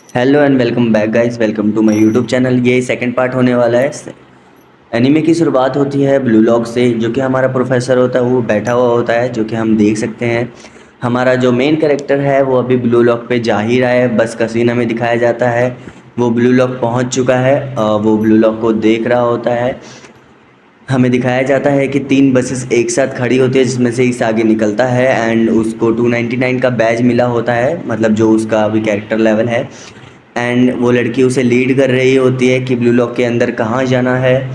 Hello and welcome back guys, welcome to my YouTube channel. ये second part होने वाला है। एनीमे की शुरुआत होती है ब्लू लॉक से, जो कि हमारा प्रोफेसर होता है वो बैठा हुआ होता है, जो कि हम देख सकते हैं। हमारा जो मेन कैरेक्टर है वो अभी ब्लू लॉक पे जा ही रहा है, बस का सीन हमें दिखाया जाता है। वो ब्लू लॉक पहुंच चुका है, वो ब्लू लॉक को देख रहा होता है। हमें दिखाया जाता है कि 3 बसेस एक साथ खड़ी होती है, जिसमें से इस आगे निकलता है एंड उसको 299 का बैज मिला होता है, मतलब जो उसका अभी कैरेक्टर लेवल है। एंड वो लड़की उसे लीड कर रही होती है कि ब्लू लॉक के अंदर कहाँ जाना है।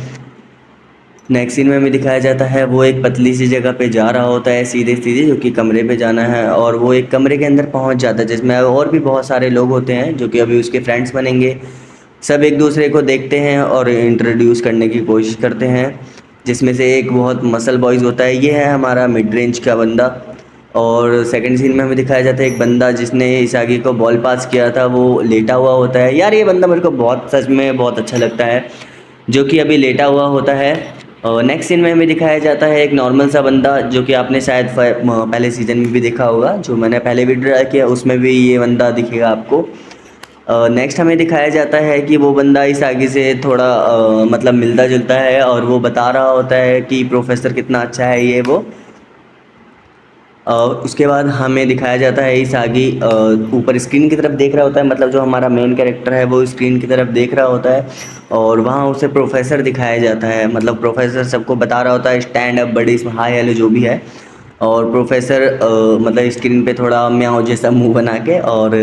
नेक्स्ट सीन में हमें दिखाया जाता है वो एक पतली सी जगह पे जा रहा होता है, सीधे सीधे, जो कि कमरे पे जाना है। और वो एक कमरे के अंदर पहुंच जाता है, जिसमें और भी बहुत सारे लोग होते हैं जो कि अभी उसके फ्रेंड्स बनेंगे। सब एक दूसरे को देखते हैं और इंट्रोड्यूस करने की कोशिश करते हैं, जिसमें से एक बहुत मसल बॉयज़ होता है, ये है हमारा मिड रेंज का बंदा। और सेकंड सीन में हमें दिखाया जाता है एक बंदा जिसने इसागी को बॉल पास किया था, वो लेटा हुआ होता है। यार ये बंदा मेरे को बहुत, सच में बहुत अच्छा लगता है, जो कि अभी लेटा हुआ होता है। और नेक्स्ट सीन में हमें दिखाया जाता है एक नॉर्मल सा बंदा, जो कि आपने शायद पहले सीज़न में भी देखा होगा, जो मैंने पहले वीडियो डाला किया उसमें भी ये बंदा दिखेगा आपको। नेक्स्ट हमें दिखाया जाता है कि वो बंदा इस आगे से थोड़ा मतलब मिलता जुलता है, और वो बता रहा होता है कि प्रोफेसर कितना अच्छा है ये वो। उसके बाद हमें दिखाया जाता है इस आगे ऊपर स्क्रीन की तरफ देख रहा होता है, मतलब जो हमारा मेन कैरेक्टर है वो स्क्रीन की तरफ देख रहा होता है। और वहाँ उसे प्रोफेसर दिखाया जाता है, मतलब प्रोफेसर सबको बता रहा होता है स्टैंड अप बड़ी, हाय हेलो जो भी है। और प्रोफेसर मतलब स्क्रीन पे थोड़ा म्याऊं जैसा मुंह बना के और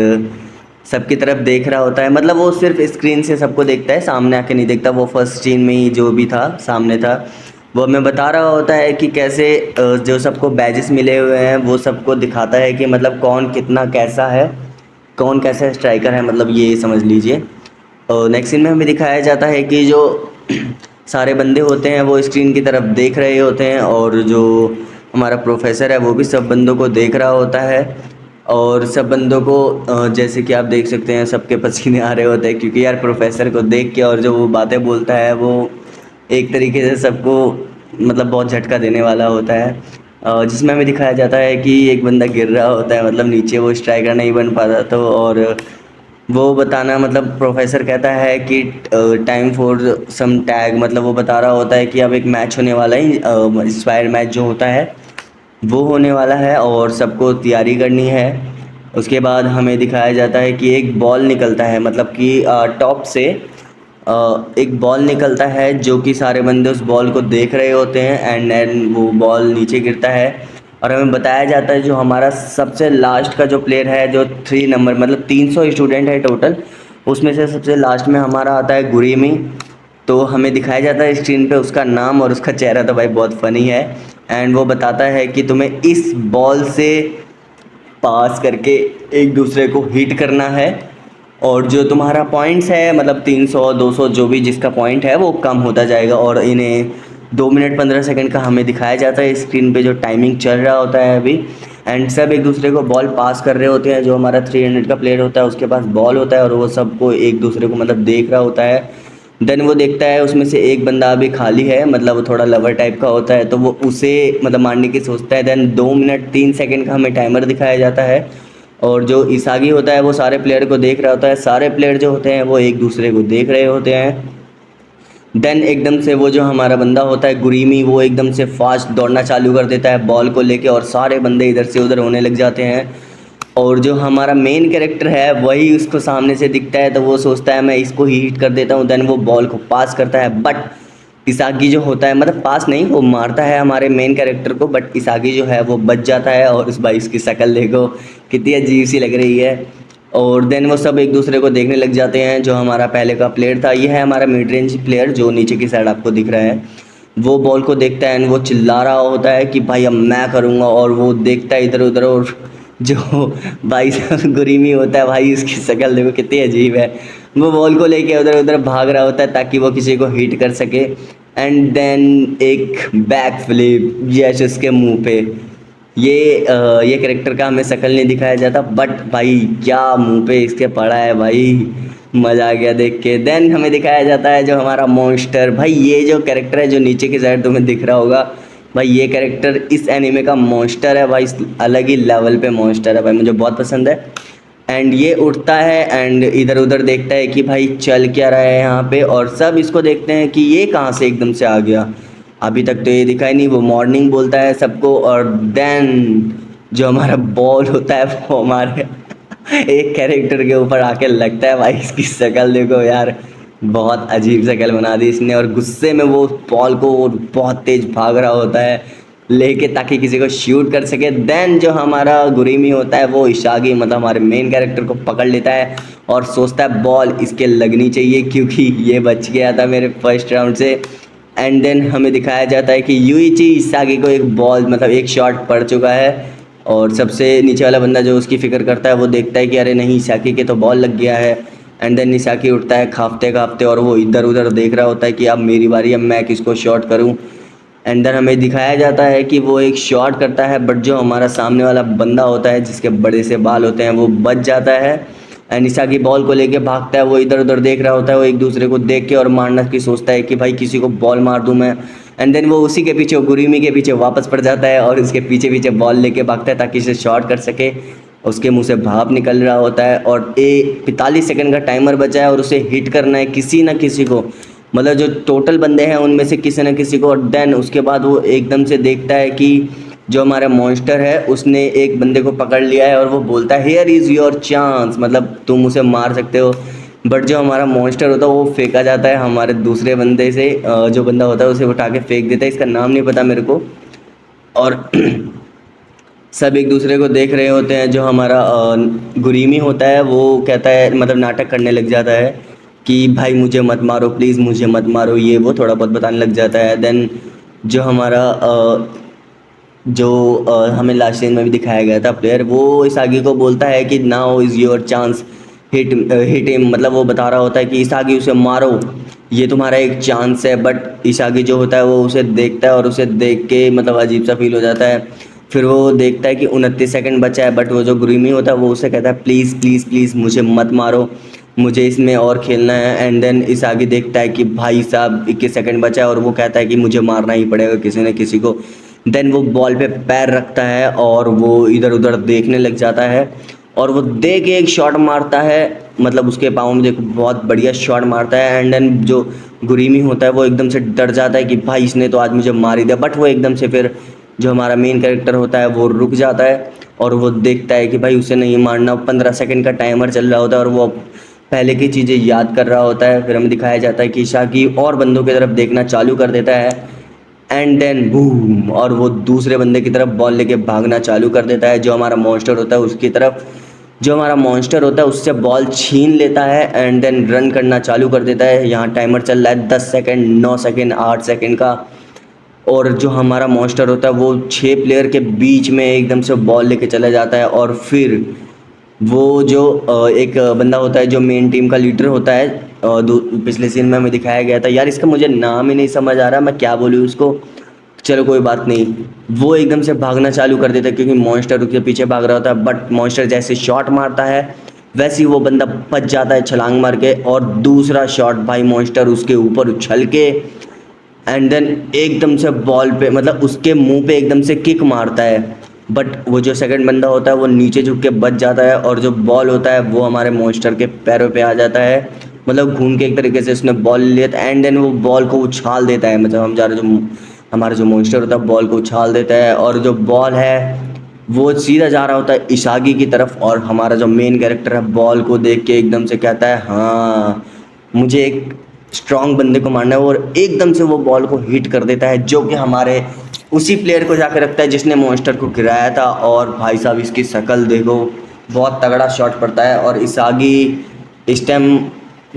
सबकी तरफ देख रहा होता है, मतलब वो सिर्फ स्क्रीन से सबको देखता है, सामने आके नहीं देखता। वो फर्स्ट सीन में ही जो भी था सामने था, वो हमें बता रहा होता है कि कैसे जो सबको बैजेस मिले हुए हैं वो सबको दिखाता है कि मतलब कौन कितना कैसा है, कौन कैसा स्ट्राइकर है, मतलब ये समझ लीजिए। और नेक्स्ट सीन में हमें दिखाया जाता है कि जो सारे बंदे होते हैं वो स्क्रीन की तरफ देख रहे होते हैं, और जो हमारा प्रोफेसर है वो भी सब बंदों को देख रहा होता है। और सब बंदों को जैसे कि आप देख सकते हैं सबके पसीने आ रहे होते हैं, क्योंकि यार प्रोफेसर को देख के और जो वो बातें बोलता है वो एक तरीके से सबको मतलब बहुत झटका देने वाला होता है। जिसमें हमें दिखाया जाता है कि एक बंदा गिर रहा होता है, मतलब नीचे, वो स्ट्राइकर नहीं बन पाता तो। और वो बताना, मतलब प्रोफेसर कहता है कि टाइम फॉर सम टैग, मतलब वो बता रहा होता है कि अब एक मैच होने वाला है, इंस्पायर मैच जो होता है वो होने वाला है और सबको तैयारी करनी है। उसके बाद हमें दिखाया जाता है कि एक बॉल निकलता है, मतलब कि टॉप से एक बॉल निकलता है, जो कि सारे बंदे उस बॉल को देख रहे होते हैं एंड देन वो बॉल नीचे गिरता है। और हमें बताया जाता है जो हमारा सबसे लास्ट का जो प्लेयर है, जो 3 नंबर, मतलब 300 स्टूडेंट है टोटल, उसमें से सबसे लास्ट में हमारा आता है गुरीमी। तो हमें दिखाया जाता है स्क्रीन पे उसका नाम, और उसका चेहरा तो भाई बहुत फ़नी है। एंड वो बताता है कि तुम्हें इस बॉल से पास करके एक दूसरे को हिट करना है, और जो तुम्हारा पॉइंट्स है, मतलब 300 200 जो भी जिसका पॉइंट है वो कम होता जाएगा। और इन्हें 2 मिनट 15 सेकंड का हमें दिखाया जाता है स्क्रीन पे, जो टाइमिंग चल रहा होता है अभी। एंड सब एक दूसरे को बॉल पास कर रहे होते हैं, जो हमारा 300 का प्लेयर होता है उसके पास बॉल होता है, और वो सबको एक दूसरे को मतलब देख रहा होता है। देन वो देखता है उसमें से एक बंदा अभी खाली है, मतलब वो थोड़ा लवर टाइप का होता है, तो वो उसे मतलब मारने की सोचता है। देन 2 मिनट 3 सेकंड का हमें टाइमर दिखाया जाता है। और जो इसागी होता है वो सारे प्लेयर को देख रहा होता है, सारे प्लेयर जो होते हैं वो एक दूसरे को देख रहे होते हैं। देन एकदम से वो जो हमारा बंदा होता है गुरीमी, वो एकदम से फास्ट दौड़ना चालू कर देता है बॉल को लेके, और सारे बंदे इधर से उधर होने लग जाते हैं। और जो हमारा मेन कैरेक्टर है वही उसको सामने से दिखता है, तो वो सोचता है मैं इसको ही हिट कर देता हूँ। देन वो बॉल को पास करता है, बट इसागी जो होता है, मतलब पास नहीं, वो मारता है हमारे मेन कैरेक्टर को, बट इसागी जो है वो बच जाता है। और उस भाई इसकी शक्ल देखो कितनी अजीब सी लग रही है। और देन वो सब एक दूसरे को देखने लग जाते हैं। जो हमारा पहले का प्लेयर था, ये है हमारा मिड रेंज प्लेयर जो नीचे की साइड आपको दिख रहा है, वो बॉल को देखता है एंड वो चिल्ला रहा होता है कि भाई अब मैं करूँगा। और वो देखता है इधर उधर, और जो भाई साहब गुरीमी होता है, भाई इसकी शक्ल देखो कितनी अजीब है। वो बॉल को लेके उधर उधर भाग रहा होता है ताकि वो किसी को हिट कर सके। एंड देन एक बैक फ्लिप यश उसके मुंह पे। ये करेक्टर का हमें शक्ल नहीं दिखाया जाता, बट भाई क्या मुंह पे इसके पड़ा है भाई, मज़ा आ गया देख के। देन हमें दिखाया जाता है जो हमारा मॉन्स्टर, भाई ये जो कैरेक्टर है जो नीचे की साइड तुम्हें दिख रहा होगा, भाई ये कैरेक्टर इस एनीमे का मॉन्स्टर है भाई, अलग ही लेवल पे मॉन्स्टर है भाई, मुझे बहुत पसंद है। एंड ये उठता है एंड इधर उधर देखता है कि भाई चल क्या रहा है यहाँ पे, और सब इसको देखते हैं कि ये कहाँ से एकदम से आ गया, अभी तक तो ये दिखाई नहीं। वो मॉर्निंग बोलता है सबको, और देन जो हमारा बॉल होता है वो हमारे एक कैरेक्टर के ऊपर आके लगता है। भाई इसकी शक्ल देखो यार, बहुत अजीब शक्ल बना दी इसने, और गुस्से में वो बॉल को बहुत तेज भाग रहा होता है लेके, ताकि किसी को शूट कर सके। देन जो हमारा गुरीमी होता है वो इशागी मतलब हमारे मेन कैरेक्टर को पकड़ लेता है और सोचता है बॉल इसके लगनी चाहिए क्योंकि ये बच गया था मेरे फर्स्ट राउंड से। एंड देन हमें दिखाया जाता है कि यूइची इसागी को एक बॉल मतलब एक शॉट पड़ चुका है, और सबसे नीचे वाला बंदा जो उसकी फ़िक्र करता है वो देखता है कि अरे नहीं, इसाकी के तो बॉल लग गया है। एंड देन इसाकी उठता है काँपते काँपते, और वो इधर उधर देख रहा होता है कि अब मेरी बारी, अब मैं किसको शॉट करूं। एंड देन हमें दिखाया जाता है कि वो एक शॉट करता है, बट जो हमारा सामने वाला बंदा होता है जिसके बड़े से बाल होते हैं वो बच जाता है। एंड इसाकी बॉल को लेके भागता है, वो इधर उधर देख रहा होता है, वो एक दूसरे को देख के और मारना की सोचता है कि भाई किसी को बॉल मार दूं मैं। एंड देन वो उसी के पीछे, गुरीमी के पीछे वापस पड़ जाता है और उसके पीछे पीछे बॉल लेके भागता है ताकि इसे शॉट कर सके। उसके मुंह से भाप निकल रहा होता है और 45 सेकंड का टाइमर बचा है और उसे हिट करना है किसी ना किसी को, मतलब जो टोटल बंदे हैं उनमें से किसी ना किसी को। और देन उसके बाद वो एकदम से देखता है कि जो हमारा मॉन्स्टर है उसने एक बंदे को पकड़ लिया है, और वो बोलता है हियर इज़ योर चांस, मतलब तुम उसे मार सकते हो। बट जो हमारा मॉन्स्टर होता है वो फेंका जाता है हमारे दूसरे बंदे से, जो बंदा होता है उसे उठा के फेंक देता है, इसका नाम नहीं पता मेरे को। और सब एक दूसरे को देख रहे होते हैं। जो हमारा गुरीमी होता है वो कहता है, मतलब नाटक करने लग जाता है कि भाई मुझे मत मारो प्लीज़, मुझे मत मारो, ये वो थोड़ा बहुत बताने लग जाता है। देन जो हमारा हमें लास्ट सीन में भी दिखाया गया था प्लेयर, वो इसागी को बोलता है कि now is your chance, hit him, मतलब वो बता रहा होता है कि इसागी उसे मारो, ये तुम्हारा एक चांस है। बट इसागी जो होता है वो उसे देखता है और उसे देख के मतलब अजीब सा फील हो जाता है। फिर वो देखता है कि 29 सेकंड बचा है, बट वो जो गुरीमी होता है वो उसे कहता है प्लीज़ प्लीज़ प्लीज़ मुझे मत मारो, मुझे इसमें और खेलना है। एंड देन इसागी देखता है कि भाई साहब 21 सेकंड बचा है, और वो कहता है कि मुझे मारना ही पड़ेगा किसी न किसी को। देन वो बॉल पे पैर रखता है और वो इधर उधर देखने लग जाता है, और वो दे के एक शॉट मारता है, मतलब उसके पाँव में देखो बहुत बढ़िया शॉट मारता है। एंड देन जो गुरीमी होता है वो एकदम से डर जाता है कि भाई इसने तो आज मुझे मार ही दिया। बट वो एकदम से फिर जो हमारा मेन कैरेक्टर होता है वो रुक जाता है और वो देखता है कि भाई उसे नहीं मारना। 15 सेकंड का टाइमर चल रहा होता है और वो पहले की चीज़ें याद कर रहा होता है। फिर हमें दिखाया जाता है कि शाकी और बंदों की तरफ देखना चालू कर देता है, एंड देन बूम, और वो दूसरे बंदे की तरफ बॉल लेके भागना चालू कर देता है, जो हमारा मॉन्स्टर होता है उसकी तरफ। जो हमारा मॉन्स्टर होता है उससे बॉल छीन लेता है एंड देन रन करना चालू कर देता है। यहाँ टाइमर चल रहा है 10 सेकंड, 9 सेकंड, 8 सेकंड का। और जो हमारा मॉन्स्टर होता है वो 6 प्लेयर के बीच में एकदम से बॉल लेके चला जाता है। और फिर वो जो एक बंदा होता है जो मेन टीम का लीडर होता है, पिछले सीन में हमें दिखाया गया था, यार इसका मुझे नाम ही नहीं समझ आ रहा, मैं क्या बोलूँ उसको, चलो कोई बात नहीं। वो एकदम से भागना चालू कर देता है क्योंकि मॉन्स्टर उसके पीछे भाग रहा होता है। बट मॉन्स्टर जैसे शॉट मारता है वैसे ही वो बंदा बच जाता है छलांग मार के, और दूसरा शॉट भाई मॉन्स्टर उसके ऊपर उछल के एंड देन एकदम से बॉल पे, मतलब उसके मुंह पे एकदम से किक मारता है। बट वो जो सेकंड बंदा होता है वो नीचे झुक के बच जाता है, और जो बॉल होता है वो हमारे मॉन्स्टर के पैरों पे आ जाता है, मतलब घूम के एक तरीके से उसने बॉल लिया था। एंड देन वो बॉल को उछाल देता है, मतलब हमारा जो मॉन्स्टर होता है बॉल को उछाल देता है, और जो बॉल है वो सीधा जा रहा होता है इशागी की तरफ। और हमारा जो मेन कैरेक्टर है बॉल को देख के एकदम से कहता है हाँ मुझे एक स्ट्रॉन्ग बंदे को मारना है, और एकदम से वो बॉल को हिट कर देता है, जो कि हमारे उसी प्लेयर को जाकर रखता है जिसने मॉन्स्टर को गिराया था। और भाई साहब इसकी शक्ल देखो, बहुत तगड़ा शॉट पड़ता है। और इसागी इस टाइम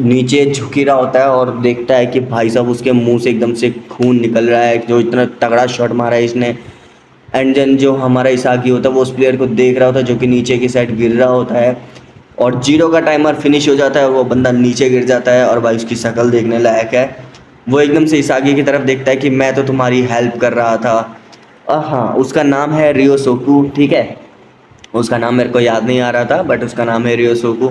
नीचे झुक ही रहा होता है और देखता है कि भाई साहब उसके मुंह से एकदम से खून निकल रहा है, जो इतना तगड़ा शॉट मारा है इसने। एंड देन जो हमारा इसाकी होता है वो उस प्लेयर को देख रहा होता है जो कि नीचे की साइड गिर रहा होता है, और 0 का टाइमर फिनिश हो जाता है और वो बंदा नीचे गिर जाता है। और भाई उसकी शक्ल देखने लायक है। वो एकदम से इसागी की तरफ देखता है कि मैं तो तुम्हारी हेल्प कर रहा था। हाँ, उसका नाम है रियोसोकू, ठीक है, उसका नाम मेरे को याद नहीं आ रहा था बट उसका नाम है रियोसोकू।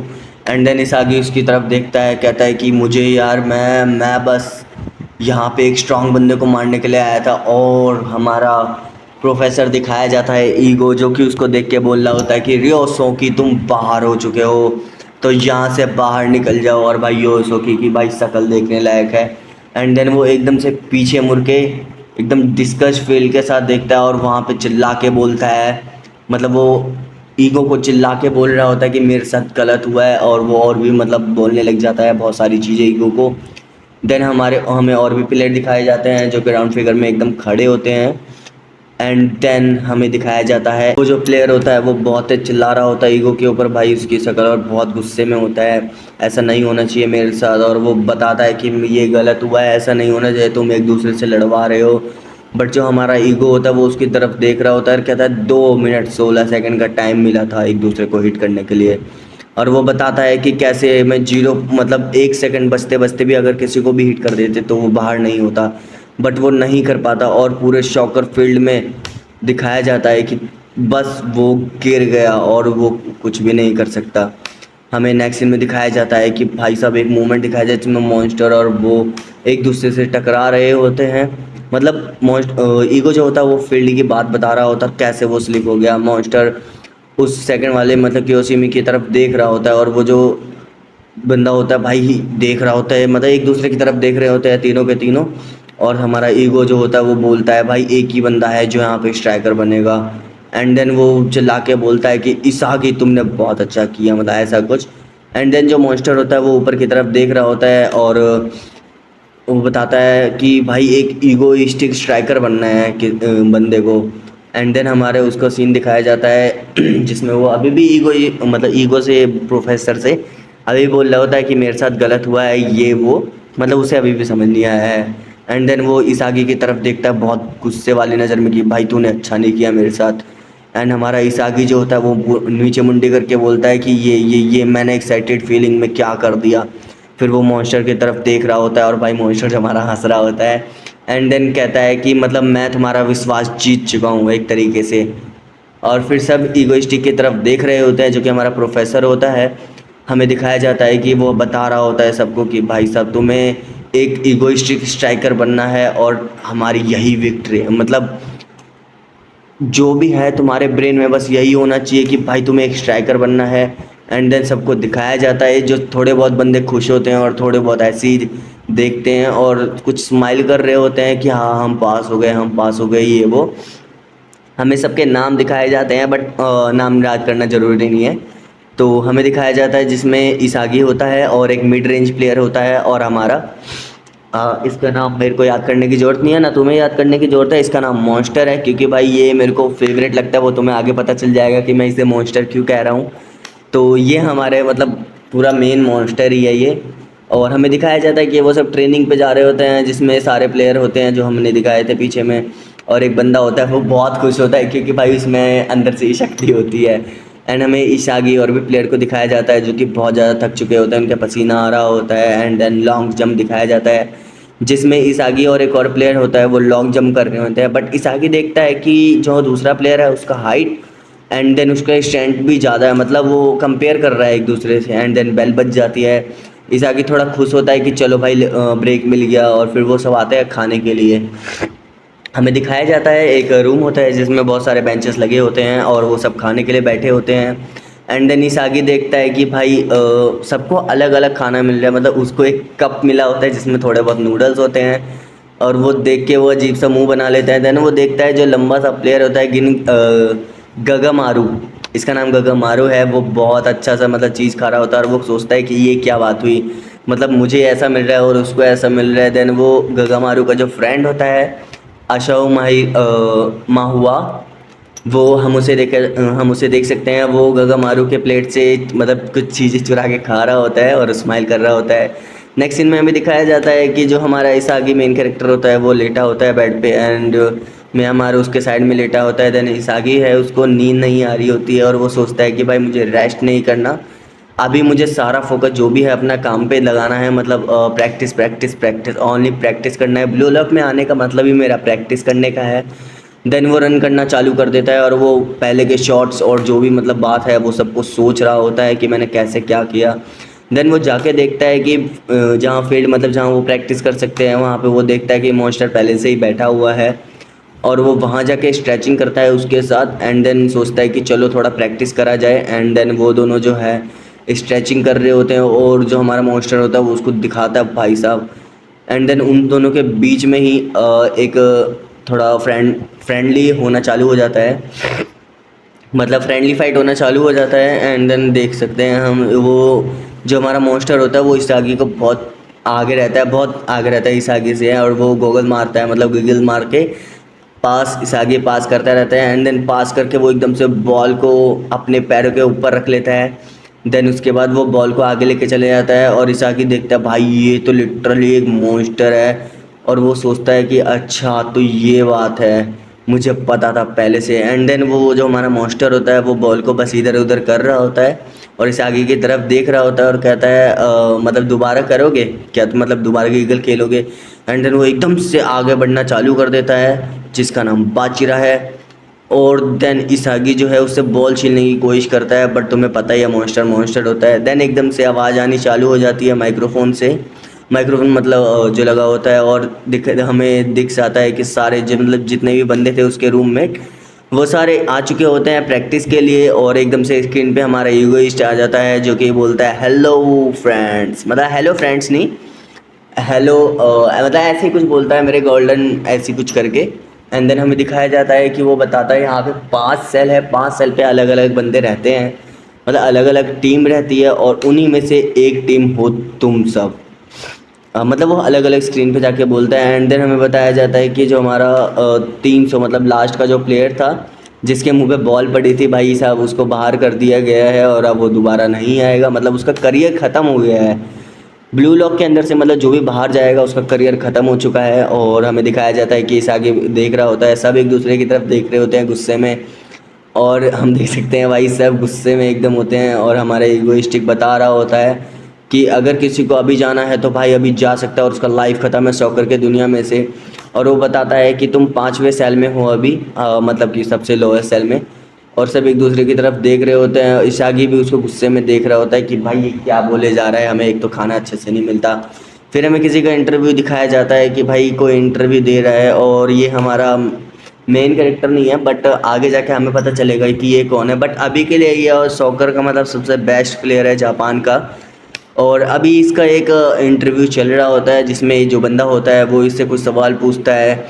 एंड देन इसागी उसकी तरफ देखता है, कहता है कि मुझे यार मैं बस यहाँ पे एक स्ट्रांग बंदे को मारने के लिए आया था, और हमारा प्रोफेसर दिखाया जाता है ईगो, जो कि उसको देख के बोल रहा होता है कि रियोसोकी तुम बाहर हो चुके हो, तो यहाँ से बाहर निकल जाओ। और भाई रियोसोकी की भाई शक्ल देखने लायक है। एंड देन वो एकदम से पीछे मुड़ के एकदम डिस्कस फील के साथ देखता है और वहाँ पे चिल्ला के बोलता है, मतलब वो ईगो को चिल्ला के बोल रहा होता है कि मेरे साथ गलत हुआ है, और वो और भी मतलब बोलने लग जाता है बहुत सारी चीज़ें ईगो को। देन हमें और भी प्लेयर दिखाए जाते हैं जो कि राउंड फिगर में एकदम खड़े होते हैं। एंड देन हमें दिखाया जाता है वो जो प्लेयर होता है वो बहुत तेज चिल्ला रहा होता है ईगो के ऊपर, भाई उसकी शक्ल, और बहुत गुस्से में होता है, ऐसा नहीं होना चाहिए मेरे साथ। और वो बताता है कि ये गलत हुआ है, ऐसा नहीं होना चाहिए, तुम एक दूसरे से लड़वा रहे हो। बट जो हमारा ईगो होता है वो उसकी तरफ देख रहा होता है और कहता है 2 मिनट 16 सेकंड का टाइम मिला था एक दूसरे को हिट करने के लिए। और वो बताता है कि कैसे मैं जीरो मतलब 1 सेकंड बचते बचते भी अगर किसी को भी हिट कर देते तो वो बाहर नहीं होता, बट वो नहीं कर पाता। और पूरे शॉकर फील्ड में दिखाया जाता है कि बस वो गिर गया और वो कुछ भी नहीं कर सकता। हमें नेक्स्ट सीन में दिखाया जाता है कि भाई साहब एक मूवमेंट दिखाया जाए जिसमें मॉन्स्टर और वो एक दूसरे से टकरा रहे होते हैं। मतलब ईगो जो होता है वो फील्ड की बात बता रहा होता है, कैसे वो स्लिप हो गया। मॉन्स्टर उस सेकंड वाले मतलब कियोशिमी की तरफ देख रहा होता है, और वो जो बंदा होता है भाई ही देख रहा होता है, मतलब एक दूसरे की तरफ देख रहे होते हैं तीनों के तीनों। और हमारा ईगो जो होता है वो बोलता है भाई एक ही बंदा है जो यहाँ पे स्ट्राइकर बनेगा। एंड देन वो चिल्ला के बोलता है कि इसागी तुमने बहुत अच्छा किया, मतलब ऐसा कुछ। एंड देन जो मॉन्स्टर होता है वो ऊपर की तरफ देख रहा होता है और वो बताता है कि भाई एक ईगोइस्टिक स्ट्राइकर बनना है कि बंदे को। एंड देन हमारे उसका सीन दिखाया जाता है जिसमें वो अभी भी मतलब ईगो से प्रोफेसर से अभी बोल रहा होता है कि मेरे साथ गलत हुआ है ये वो, मतलब उसे अभी भी समझ नहीं आया है। एंड देन वो इसागी की तरफ देखता है बहुत गुस्से वाली नज़र में कि भाई तूने अच्छा नहीं किया मेरे साथ। एंड हमारा इसागी जो होता है वो नीचे मुंडी करके बोलता है कि ये मैंने एक्साइटेड फीलिंग में क्या कर दिया। फिर वो मॉन्स्टर की तरफ देख रहा होता है और भाई मॉन्स्टर हमारा हंस रहा होता है। एंड देन कहता है कि मतलब मैं तुम्हारा विश्वास जीत चुका हूँ एक तरीके से। और फिर सब ईगोइस्टिक की तरफ देख रहे होते हैं जो कि हमारा प्रोफेसर होता है। हमें दिखाया जाता है कि वो बता रहा होता है सबको कि भाई साहब तुम्हें एक ईगोइस्टिक स्ट्राइकर बनना है और हमारी यही विक्ट्री है, मतलब जो भी है तुम्हारे ब्रेन में बस यही होना चाहिए कि भाई तुम्हें एक स्ट्राइकर बनना है। एंड देन सबको दिखाया जाता है, जो थोड़े बहुत बंदे खुश होते हैं और थोड़े बहुत ऐसे ही देखते हैं और कुछ स्माइल कर रहे होते हैं कि हाँ हम पास हो गए, हम पास हो गए, ये वो। हमें सबके नाम दिखाए जाते हैं बट नाम याद करना ज़रूरी नहीं है। तो हमें दिखाया जाता है जिसमें इसागी होता है और एक मिड रेंज प्लेयर होता है और हमारा इसका नाम मेरे को याद करने की ज़रूरत नहीं है, ना तुम्हें याद करने की ज़रूरत है। इसका नाम मॉन्स्टर है, क्योंकि भाई ये मेरे को फेवरेट लगता है, वो तुम्हें आगे पता चल जाएगा कि मैं इसे मॉन्स्टर क्यों कह रहा हूँ। तो ये हमारे मतलब पूरा मेन मॉन्स्टर ही है ये। और हमें दिखाया जाता है कि वो सब ट्रेनिंग पे जा रहे होते हैं जिसमें सारे प्लेयर होते हैं जो हमने दिखाए थे पीछे में। और एक बंदा होता है वो बहुत खुश होता है क्योंकि भाई उसमें अंदर से ही शक्ति होती है। एंड हमें इशागी और भी प्लेयर को दिखाया जाता है जो कि बहुत ज़्यादा थक चुके होते हैं, उनका पसीना आ रहा होता है। एंड देन लॉन्ग जंप दिखाया जाता है जिसमें इसागी और एक और प्लेयर होता है वो लॉन्ग जंप कर रहे होते हैं। बट इसागी देखता है कि जो दूसरा प्लेयर है उसका हाइट एंड देन उसका स्ट्रेंथ भी ज़्यादा है, मतलब वो कंपेयर कर रहा है एक दूसरे से। एंड देन बेल बज जाती है, इसागी थोड़ा खुश होता है कि चलो भाई ब्रेक मिल गया। और फिर वो सब आते हैं खाने के लिए। हमें दिखाया जाता है एक रूम होता है जिसमें बहुत सारे बेंचेस लगे होते हैं और वो सब खाने के लिए बैठे होते हैं। एंड देन इसागी देखता है कि भाई सबको अलग अलग खाना मिल रहा है, मतलब उसको एक कप मिला होता है जिसमें थोड़े बहुत नूडल्स होते हैं। और वो देख के वो अजीब सा मुंह बना लेता है। देन वो देखता है जो लंबा सा प्लेयर होता है गगामारू, इसका नाम गगामारू है, वो बहुत अच्छा सा मतलब चीज़ खा रहा होता है और वो सोचता है कि ये क्या बात हुई, मतलब मुझे ऐसा मिल रहा है और उसको ऐसा मिल रहा है। देन वो गगामारू का जो फ्रेंड होता है अशोक माहुआ, वो हम उसे देख सकते हैं, वो गगामारू के प्लेट से मतलब कुछ चीज़ें चुरा के खा रहा होता है और स्माइल कर रहा होता है। नेक्स्ट सीन में हमें दिखाया जाता है कि जो हमारा इसागी मेन कैरेक्टर होता है वो लेटा होता है बेड पे। एंड म्यांमार उसके साइड में लेटा होता है। देन इसागी है, उसको नींद नहीं आ रही होती है और वो सोचता है कि भाई मुझे रेस्ट नहीं करना, अभी मुझे सारा फोकस जो भी है अपना काम पे लगाना है, मतलब practice practice practice, only practice करना है। ब्लू लॉक में आने का मतलब ही मेरा प्रैक्टिस करने का है। देन वो रन करना चालू कर देता है और वो पहले के शॉट्स और जो भी मतलब बात है वो सब कुछ सोच रहा होता है कि मैंने कैसे क्या किया। देन वो जाके देखता है कि जहाँ फील्ड मतलब जहाँ वो प्रैक्टिस कर सकते हैं वहाँ पे वो देखता है कि मॉन्स्टर पहले से ही बैठा हुआ है। और वो वहाँ जाके स्ट्रेचिंग करता है उसके साथ, एंड देन सोचता है कि चलो थोड़ा प्रैक्टिस करा जाए, एंड देन वो दोनों जो है स्ट्रेचिंग कर रहे होते हैं, और जो हमारा मॉन्स्टर होता है वो उसको दिखाता है भाई साहब। एंड देन उन दोनों के बीच में ही एक थोड़ा फ्रेंडली होना चालू हो जाता है, मतलब फ्रेंडली फाइट होना चालू हो जाता है। एंड देन देख सकते हैं हम, वो जो हमारा मॉन्स्टर होता है वो इसागी को बहुत आगे रहता है, बहुत आगे रहता है इसागी से, और वो गोगल मारता है, मतलब गिगल मार के पास इसागी पास करता रहता है। एंड देन पास करके वो एकदम से बॉल को अपने पैरों के ऊपर रख लेता है। देन उसके बाद वो बॉल को आगे लेके चले जाता है, और इसागी देखता है भाई ये तो लिटरली एक मॉन्स्टर है, और वो सोचता है कि अच्छा तो ये बात है, मुझे पता था पहले से। एंड देन वो जो हमारा मॉन्स्टर होता है वो बॉल को बस इधर उधर कर रहा होता है, और इस आगे की तरफ देख रहा होता है, और कहता है मतलब दोबारा करोगे क्या, तो मतलब दोबारा गीगल खेलोगे। एंड देन वो एकदम से आगे बढ़ना चालू कर देता है, जिसका नाम बाचिरा है। और देन इसागी जो है उससे बॉल छीनने की कोशिश करता है, बट तुम्हें पता ही है मॉन्स्टर मॉन्स्टर होता है। देन एकदम से आवाज़ आनी चालू हो जाती है माइक्रोफोन से, माइक्रोफोन मतलब जो लगा होता है, और हमें दिख जाता है कि सारे मतलब जितने भी बंदे थे उसके रूममेट वो सारे आ चुके होते हैं प्रैक्टिस के लिए। और एकदम से स्क्रीन पे हमारा ईगोइस्ट आ जाता है, जो कि बोलता है हेलो फ्रेंड्स, मतलब हेलो फ्रेंड्स नहीं, हेलो मतलब ऐसे ही कुछ बोलता है, मेरे गोल्डन ऐसी कुछ करके। एंड देन हमें दिखाया जाता है कि वो बताता है यहाँ पे 5 सेल है, 5 सेल पे अलग अलग बंदे रहते हैं, मतलब अलग अलग टीम रहती है, और उन्हीं में से एक टीम हो तुम सब। मतलब वो अलग अलग स्क्रीन पे जाके बोलता है। एंड देन हमें बताया जाता है कि जो हमारा 300 मतलब लास्ट का जो प्लेयर था जिसके मुंह पे बॉल पड़ी थी भाई साहब, उसको बाहर कर दिया गया है, और अब वो दोबारा नहीं आएगा, मतलब उसका करियर ख़त्म हो गया है ब्लू लॉक के अंदर से, मतलब जो भी बाहर जाएगा उसका करियर ख़त्म हो चुका है। और हमें दिखाया जाता है कि इस आगे देख रहा होता है, सब एक दूसरे की तरफ देख रहे होते हैं गुस्से में, और हम देख सकते हैं भाई सब गुस्से में एकदम होते हैं, और हमारा ईगोइस्टिक बता रहा होता है कि अगर किसी को अभी जाना है तो भाई अभी जा सकता है, और उसका लाइफ ख़त्म है सॉकर के दुनिया में से। और वो बताता है कि तुम 5वें सेल में हो अभी, मतलब कि सबसे लोएस्ट सेल में, और सब एक दूसरे की तरफ देख रहे होते हैं। इशागी भी उसको गुस्से में देख रहा होता है कि भाई ये क्या बोले जा रहा है, हमें एक तो खाना अच्छे से नहीं मिलता। फिर हमें किसी का इंटरव्यू दिखाया जाता है कि भाई कोई इंटरव्यू दे रहा है, और ये हमारा मेन कैरेक्टर नहीं है, बट आगे जाके हमें पता चलेगा कि ये कौन है। बट अभी के लिए ये सॉकर का मतलब सबसे बेस्ट प्लेयर है जापान का। और अभी इसका एक इंटरव्यू चल रहा होता है, जिसमें जो बंदा होता है वो इससे कुछ सवाल पूछता है,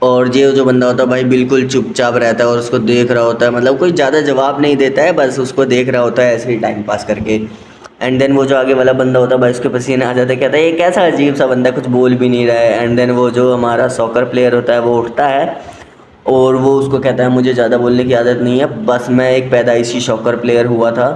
और ये जो बंदा होता है भाई बिल्कुल चुपचाप रहता है और उसको देख रहा होता है, मतलब कोई ज़्यादा जवाब नहीं देता है, बस उसको देख रहा होता है ऐसे ही टाइम पास करके। एंड देन वो जो आगे वाला बंदा होता है भाई उसके पसीने आ जाते हैं, कहता है ये कैसा अजीब सा बंदा, कुछ बोल भी नहीं रहा है। एंड देन वो जो हमारा सॉकर प्लेयर होता है वो उठता है, और वो उसको कहता है मुझे ज़्यादा बोलने की आदत नहीं है, बस मैं एक पैदाइशी सॉकर प्लेयर हुआ था,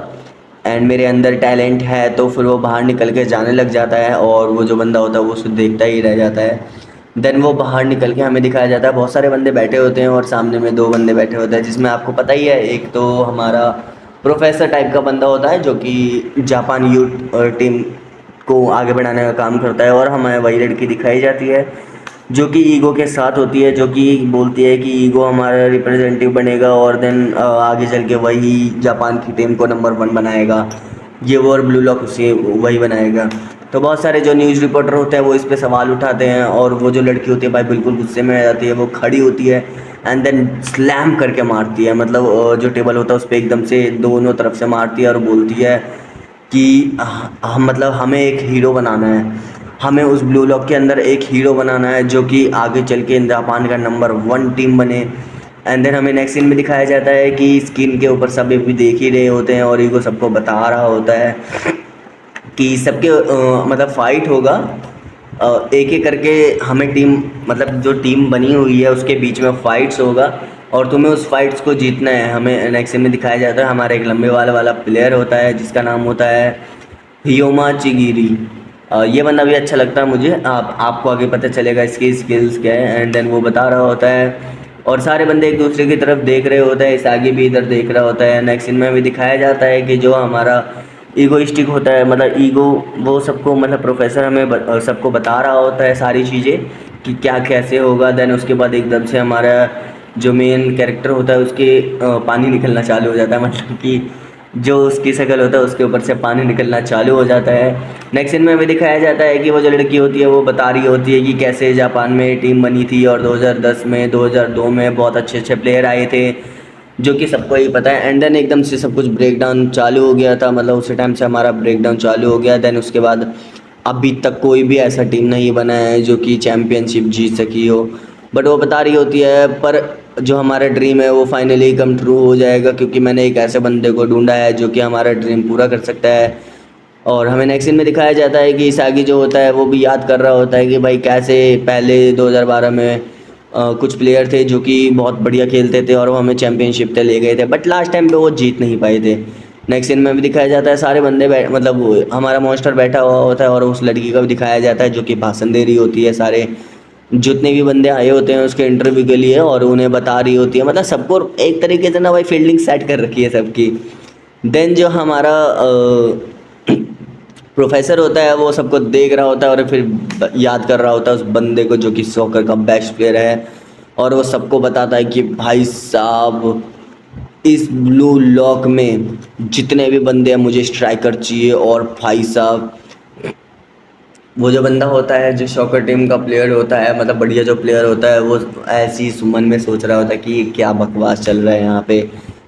एंड मेरे अंदर टैलेंट है। तो फिर वो बाहर निकल के जाने लग जाता है, और वो जो बंदा होता है वो उसको देखता ही रह जाता है। देन वो बाहर निकल के हमें दिखाया जाता है बहुत सारे बंदे बैठे होते हैं, और सामने में 2 बंदे बैठे होते हैं, जिसमें आपको पता ही है एक तो हमारा प्रोफेसर टाइप का बंदा होता है जो कि जापान यूथ टीम को आगे बढ़ाने का काम करता है, और हमें वही लड़की दिखाई जाती है जो कि ईगो के साथ होती है, जो कि बोलती है कि ईगो हमारा रिप्रेजेंटेटिव बनेगा, और देन आगे चल के वही जापान की टीम को नंबर 1 बनाएगा, ये वो और ब्लू लॉक उसे वही बनाएगा। तो बहुत सारे जो न्यूज़ रिपोर्टर होते हैं वो इस पे सवाल उठाते हैं, और वो जो लड़की होती है भाई बिल्कुल गुस्से में आ जाती है, वो खड़ी होती है एंड देन स्लैम करके मारती है, मतलब जो टेबल होता है उस पर एकदम से दोनों तरफ से मारती है, और बोलती है कि हम मतलब हमें एक हीरो बनाना है, हमें उस ब्लू लॉक के अंदर एक हीरो बनाना है जो कि आगे चल के जापान का नंबर 1 टीम बने। एंड देन हमें नेक्स्ट सीन में दिखाया जाता है कि स्क्रीन के ऊपर सब भी देख ही रहे होते हैं, और ईगो सबको बता रहा होता है कि सबके मतलब फाइट होगा, एक एक करके हमें टीम मतलब जो टीम बनी हुई है उसके बीच में फाइट्स होगा, और तुम्हें उस फाइट्स को जीतना है। हमें नेक्स्ट में दिखाया जाता है हमारा एक लंबे वाला वाला प्लेयर होता है जिसका नाम होता है हियोमा चिगिरी। ये बंदा भी अच्छा लगता है मुझे, आपको आगे पता चलेगा इसकी स्किल्स क्या है। एंड देन वो बता रहा होता है, और सारे बंदे एक दूसरे की तरफ देख रहे होते हैं, इस आगे भी इधर देख रहा होता है। नेक्स्ट सीन में भी दिखाया जाता है कि जो हमारा ईगोइस्टिक होता है, मतलब ईगो, वो सबको मतलब प्रोफेसर हमें सबको बता रहा होता है सारी चीज़ें कि क्या कैसे होगा। देन उसके बाद एकदम से हमारा जो मेन कैरेक्टर होता है उसके पानी निकलना चालू हो जाता है, मतलब कि जो उसकी शक्ल होता है उसके ऊपर से पानी निकलना चालू हो जाता है। नेक्स्ट सीन में हमें दिखाया जाता है कि वो जो लड़की होती है वो बता रही होती है कि कैसे जापान में टीम बनी थी और 2010 में 2002 में बहुत अच्छे अच्छे प्लेयर आए थे, जो कि सबको ही पता है। एंड देन एकदम से सब कुछ ब्रेक डाउन चालू हो गया था, मतलब उसी टाइम से हमारा ब्रेक डाउन चालू हो गया। देन उसके बाद अभी तक कोई भी ऐसा टीम नहीं बना है जो कि चैम्पियनशिप जीत सकी हो। बट वो बता रही होती है पर जो हमारा ड्रीम है वो फाइनली कम ट्रू हो जाएगा, क्योंकि मैंने एक ऐसे बंदे को ढूंढा है जो कि हमारा ड्रीम पूरा कर सकता है। और हमें नेक्स्ट सीन में दिखाया जाता है कि इसागी जो होता है वो भी याद कर रहा होता है कि भाई कैसे पहले 2012 में कुछ प्लेयर थे जो कि बहुत बढ़िया खेलते थे और वो हमें चैम्पियनशिप तक ले गए थे, बट लास्ट टाइम पे वो जीत नहीं पाए थे। नेक्स्ट सीन में भी दिखाया जाता है सारे बंदे मतलब हमारा मॉन्स्टर बैठा हुआ होता है और उस लड़की का भी दिखाया जाता है जो कि भाषण दे रही होती है सारे जितने भी बंदे आए होते हैं उसके इंटरव्यू के लिए, और उन्हें बता रही होती है, मतलब सबको एक तरीके से ना भाई फील्डिंग सेट कर रखी है सबकी। देन जो हमारा प्रोफेसर होता है वो सबको देख रहा होता है और फिर याद कर रहा होता है उस बंदे को जो कि सॉकर का बेस्ट प्लेयर है, और वो सबको बताता है कि भाई साहब इस ब्लू लॉक में जितने भी बंदे हैं मुझे स्ट्राइकर चाहिए। और भाई साहब वो जो बंदा होता है जो सॉकर टीम का प्लेयर होता है, मतलब बढ़िया जो प्लेयर होता है, वो ऐसी सुमन में सोच रहा होता है कि क्या बकवास चल रहा है यहाँ पे,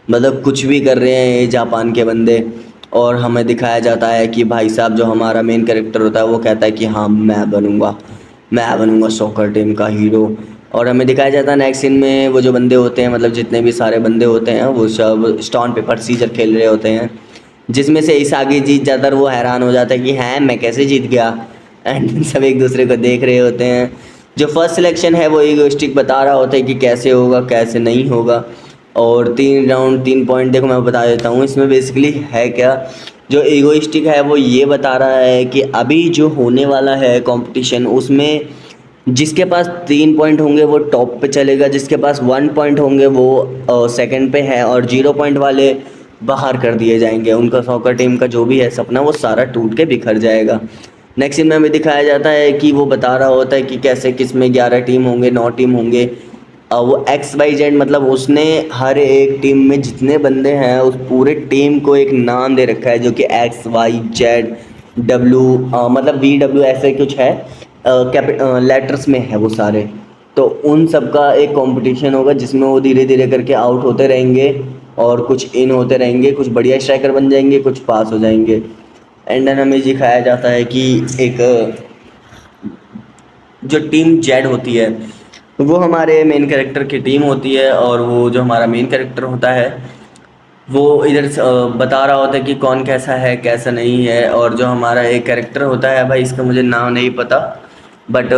मतलब कुछ भी कर रहे हैं ये जापान के बंदे। और हमें दिखाया जाता है कि भाई साहब जो हमारा मेन कैरेक्टर होता है वो कहता है कि हाँ मैं बनूंगा सॉकर टीम का हीरो। और हमें दिखाया जाता है नेक्स्ट सीन में वो जो बंदे होते हैं, मतलब जितने भी सारे बंदे होते हैं वो सब स्टोन पेपर सीजर खेल रहे होते हैं, जिसमें से इसागी जीत जाता है और वो हैरान हो जाता है कि हैं मैं कैसे जीत गया। एंड सब एक दूसरे को देख रहे होते हैं। जो फर्स्ट सिलेक्शन है वो ईगोइस्टिक बता रहा होता है कि कैसे होगा कैसे नहीं होगा। और 3 राउंड 3 पॉइंट, देखो मैं बता देता हूँ इसमें बेसिकली है क्या। जो ईगोइस्टिक है वो ये बता रहा है कि अभी जो होने वाला है कंपटीशन उसमें जिसके पास 3 पॉइंट होंगे वो टॉप पे चलेगा, जिसके पास 1 पॉइंट होंगे वो सेकंड पे है, और 0 पॉइंट वाले बाहर कर दिए जाएंगे। उनका सॉकर टीम का जो भी है सपना वो सारा टूट के बिखर जाएगा। नेक्स्ट सीन में हमें दिखाया जाता है कि वो बता रहा होता है कि कैसे किस में 11 टीम होंगे 9 टीम होंगे। वो XYZ मतलब उसने हर एक टीम में जितने बंदे हैं उस पूरे टीम को एक नाम दे रखा है जो कि XYZ W, मतलब VW ऐसे कुछ है, लेटर्स में है वो सारे। तो उन सब का एक कंपटीशन होगा जिसमें वो धीरे धीरे करके आउट होते रहेंगे और कुछ इन होते रहेंगे, कुछ बढ़िया स्ट्राइकर बन जाएंगे कुछ पास हो जाएंगे। एंड देन हमें दिखाया जाता है कि एक जो टीम जेड होती है वो हमारे मेन कैरेक्टर की टीम होती है, और वो जो हमारा मेन कैरेक्टर होता है वो इधर से, बता रहा होता है कि कौन कैसा है कैसा नहीं है। और जो हमारा एक कैरेक्टर होता है भाई इसका मुझे नाम नहीं पता, बट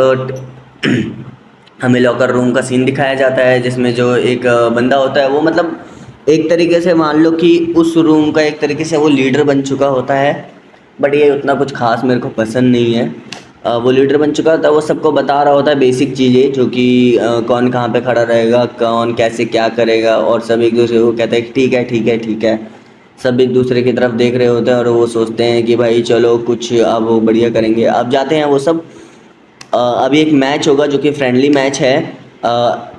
हमें लॉकर रूम का सीन दिखाया जाता है जिसमें जो एक बंदा होता है वो मतलब एक तरीके से मान लो कि उस रूम का एक तरीके से वो लीडर बन चुका होता है। बट ये उतना कुछ खास मेरे को पसंद नहीं है। वो लीडर बन चुका होता है, वो सबको बता रहा होता है बेसिक चीज़ें जो कि कौन कहाँ पे खड़ा रहेगा कौन कैसे क्या करेगा, और सब एक दूसरे को कहते हैं कि ठीक है ठीक है ठीक है। सब एक दूसरे की तरफ देख रहे होते हैं और वो सोचते हैं कि भाई चलो कुछ अब वो बढ़िया करेंगे। अब जाते हैं वो सब, अभी एक मैच होगा जो कि फ्रेंडली मैच है।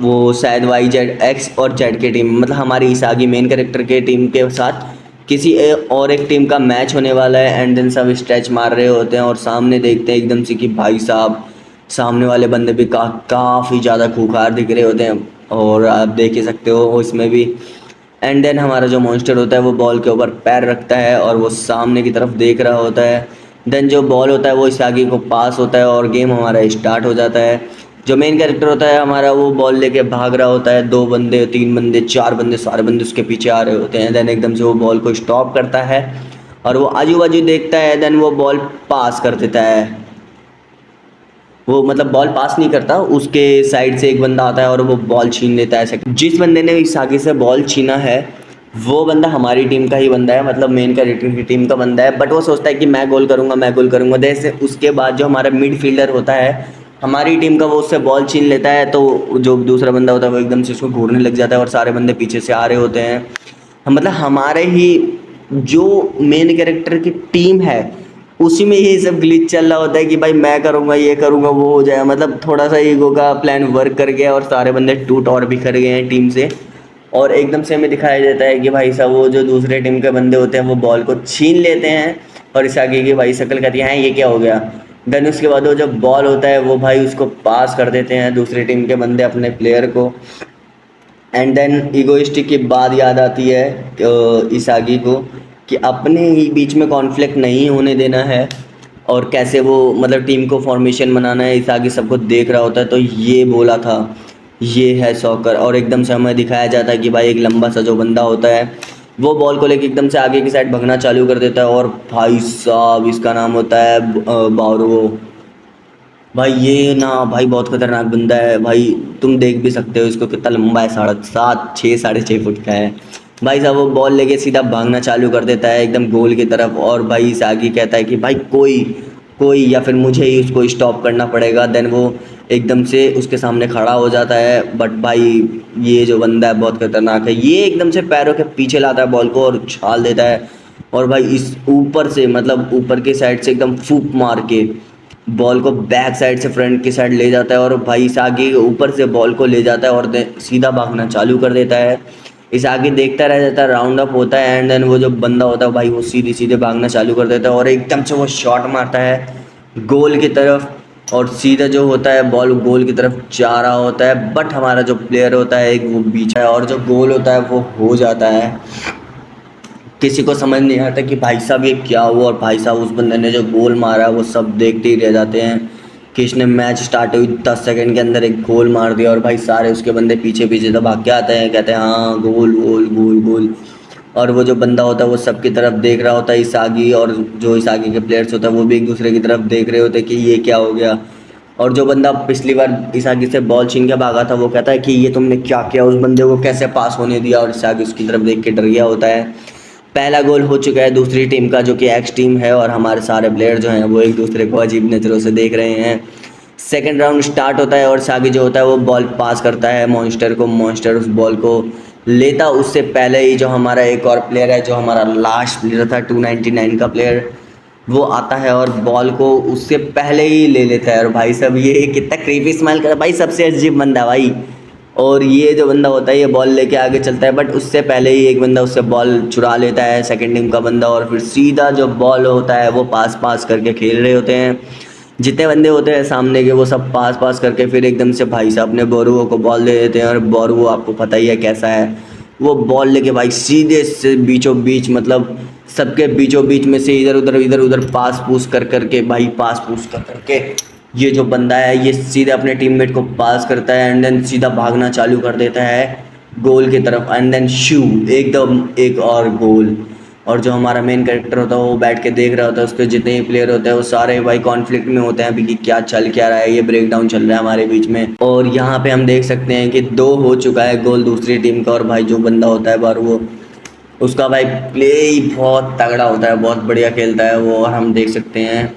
वो शायद YZ X और जेड के टीम, मतलब हमारी इसागी मेन कैरेक्टर के टीम के साथ किसी और एक टीम का मैच होने वाला है। एंड देन सब स्ट्रेच मार रहे होते हैं और सामने देखते हैं एकदम से कि भाई साहब सामने वाले बंदे भी काफ़ी ज़्यादा खूंखार दिख रहे होते हैं, और आप देख ही सकते हो इसमें भी। एंड देन हमारा जो मॉन्स्टर होता है वो बॉल के ऊपर पैर रखता है और वो सामने की तरफ देख रहा होता है। देन जो बॉल होता है वो इसागी को पास होता है और गेम हमारा स्टार्ट हो जाता है। जो मेन कैरेक्टर होता है हमारा वो बॉल लेके भाग रहा होता है, 2 बंदे 3 बंदे 4 बंदे सारे बंदे उसके पीछे आ रहे होते हैं। देन एकदम से वो बॉल को स्टॉप करता है और वो आजू बाजू देखता है, देन वो बॉल पास कर देता है। वो मतलब बॉल पास नहीं करता, उसके साइड से एक बंदा आता है और वो बॉल छीन लेता है। जिस बंदे ने इस आगे से बॉल छीना है वो बंदा हमारी टीम का ही बंदा है, मतलब मेन कैरेक्टर की टीम का बंदा है। बट वो सोचता है कि मैं गोल करूंगा मैं गोल करूंगा। जैसे उसके बाद जो हमारा मिडफील्डर होता है हमारी टीम का वो उससे बॉल छीन लेता है, तो जो दूसरा बंदा होता है वो एकदम से उसको घूरने लग जाता है और सारे बंदे पीछे से आ रहे होते हैं। मतलब हमारे ही जो मेन कैरेक्टर की टीम है उसी में ये सब ग्लिच चल रहा होता है कि भाई मैं करूँगा ये करूँगा वो हो जाए, मतलब थोड़ा सा ईगो का प्लान वर्क कर गया और सारे बंदे टूट और बिखर गए हैं टीम से। और एकदम से हमें दिखाया जाता है कि भाई साहब वो जो दूसरे टीम के बंदे होते हैं वो बॉल को छीन लेते हैं, और इसागी की भाई शक्ल कहती है ये क्या हो गया। देन उसके बाद वो जो बॉल होता है वो भाई उसको पास कर देते हैं दूसरी टीम के बंदे अपने प्लेयर को। एंड देन ईगोइस्टिक की बात याद आती है इसागी को कि अपने ही बीच में कॉन्फ्लिक्ट नहीं होने देना है, और कैसे वो मतलब टीम को फॉर्मेशन बनाना है। इसागी सबको देख रहा होता है, तो ये बोला था ये है सॉकर। और एकदम से हमें दिखाया जाता है कि भाई एक लंबा सा जो बंदा होता है वो बॉल को लेके एकदम से आगे की साइड भगना चालू कर देता है, और भाई साहब इसका नाम होता है बावरो। भाई ये ना भाई बहुत खतरनाक बंदा है भाई, तुम देख भी सकते हो इसको कितना लंबा है, 7.5 6 साढ़े 6 फुट का है। भाई साहब वो बॉल लेके सीधा भागना चालू कर देता है एकदम गोल की तरफ, और भाई सागी कहता है कि भाई कोई कोई या फिर मुझे ही उसको स्टॉप करना पड़ेगा। देन वो एकदम से उसके सामने खड़ा हो जाता है, बट भाई ये जो बंदा है बहुत खतरनाक है, ये एकदम से पैरों के पीछे लाता है बॉल को और उछाल देता है, और भाई इस ऊपर से मतलब ऊपर की साइड से एकदम फूक मार के बॉल को बैक साइड से फ्रंट की साइड ले जाता है, और भाई इस आगे ऊपर से बॉल को ले जाता है और सीधा भागना चालू कर देता है। इस आगे देखता रह जाता है, राउंड अप होता है, एंड देन वो जो बंदा होता है भाई वो सीधे सीधे भागना चालू कर देता है, और एकदम से वो शॉट मारता है गोल की तरफ, और सीधा जो होता है बॉल गोल की तरफ जा रहा होता है, बट हमारा जो प्लेयर होता है एक वो बीच है, और जो गोल होता है वो हो जाता है। किसी को समझ नहीं आता कि भाई साहब ये क्या हुआ, और भाई साहब उस बंदे ने जो गोल मारा वो सब देखते ही रह जाते हैं कि इसने मैच स्टार्ट हुई 10 सेकंड के अंदर एक गोल मार दिया, और भाई सारे उसके बंदे पीछे पीछे तो भाग के आते हैं, कहते हैं हाँ गोल गोल गोल गोल। और वो जो बंदा होता है वो सबकी तरफ देख रहा होता है इसागी, और जो इसागी के प्लेयर्स होते हैं वो भी एक दूसरे की तरफ देख रहे होते हैं कि ये क्या हो गया। और जो बंदा पिछली बार इसागी से बॉल छीन के भागा था वो कहता है कि ये तुमने क्या किया, उस बंदे को कैसे पास होने दिया, और इसागी उसकी तरफ देख के डर गया होता है। पहला गोल हो चुका है दूसरी टीम का जो कि एक्स टीम है, और हमारे सारे प्लेयर जो हैं वो एक दूसरे को अजीब नज़रों से देख रहे हैं। सेकंड राउंड स्टार्ट होता है, और सागी जो होता है वो बॉल पास करता है मॉन्स्टर को, मॉन्स्टर उस बॉल को लेता उससे पहले ही जो हमारा एक और प्लेयर है, जो हमारा लास्ट प्लेयर था 299 का प्लेयर, वो आता है और बॉल को उससे पहले ही ले लेता है। और भाई साहब ये कितना क्रीपी स्माइल कर, भाई सबसे अजीब बंदा है भाई। और ये जो बंदा होता है ये बॉल लेके आगे चलता है, बट उससे पहले ही एक बंदा उससे बॉल चुरा लेता है सेकंड टीम का बंदा, और फिर सीधा जो बॉल होता है वो पास पास करके खेल रहे होते हैं। जितने बंदे होते हैं सामने के वो सब पास पास करके फिर एकदम से भाई साहब अपने बोरुओ को बॉल दे देते हैं, और बोरुओ आपको पता ही है कैसा है, वो बॉल लेके भाई सीधे से बीचों बीच मतलब सबके बीचों बीच में से इधर उधर पास पूस कर करके भाई पास पूस कर करके ये जो बंदा है ये सीधे अपने टीममेट को पास करता है, एंड देन सीधा भागना चालू कर देता है गोल की तरफ, एंड देन शू एकदम एक और गोल। और जो हमारा मेन कैरेक्टर होता है वो बैठ के देख रहा होता है, उसके जितने ही प्लेयर होते हैं वो सारे भाई कॉन्फ्लिक्ट में होते हैं अभी कि क्या चल क्या रहा है, ये ब्रेक डाउन चल रहा है हमारे बीच में। और यहाँ पे हम देख सकते हैं कि 2 हो चुका है गोल दूसरी टीम का, और भाई जो बंदा होता है बार वो उसका भाई प्ले ही बहुत तगड़ा होता है, बहुत बढ़िया खेलता है वो, और हम देख सकते हैं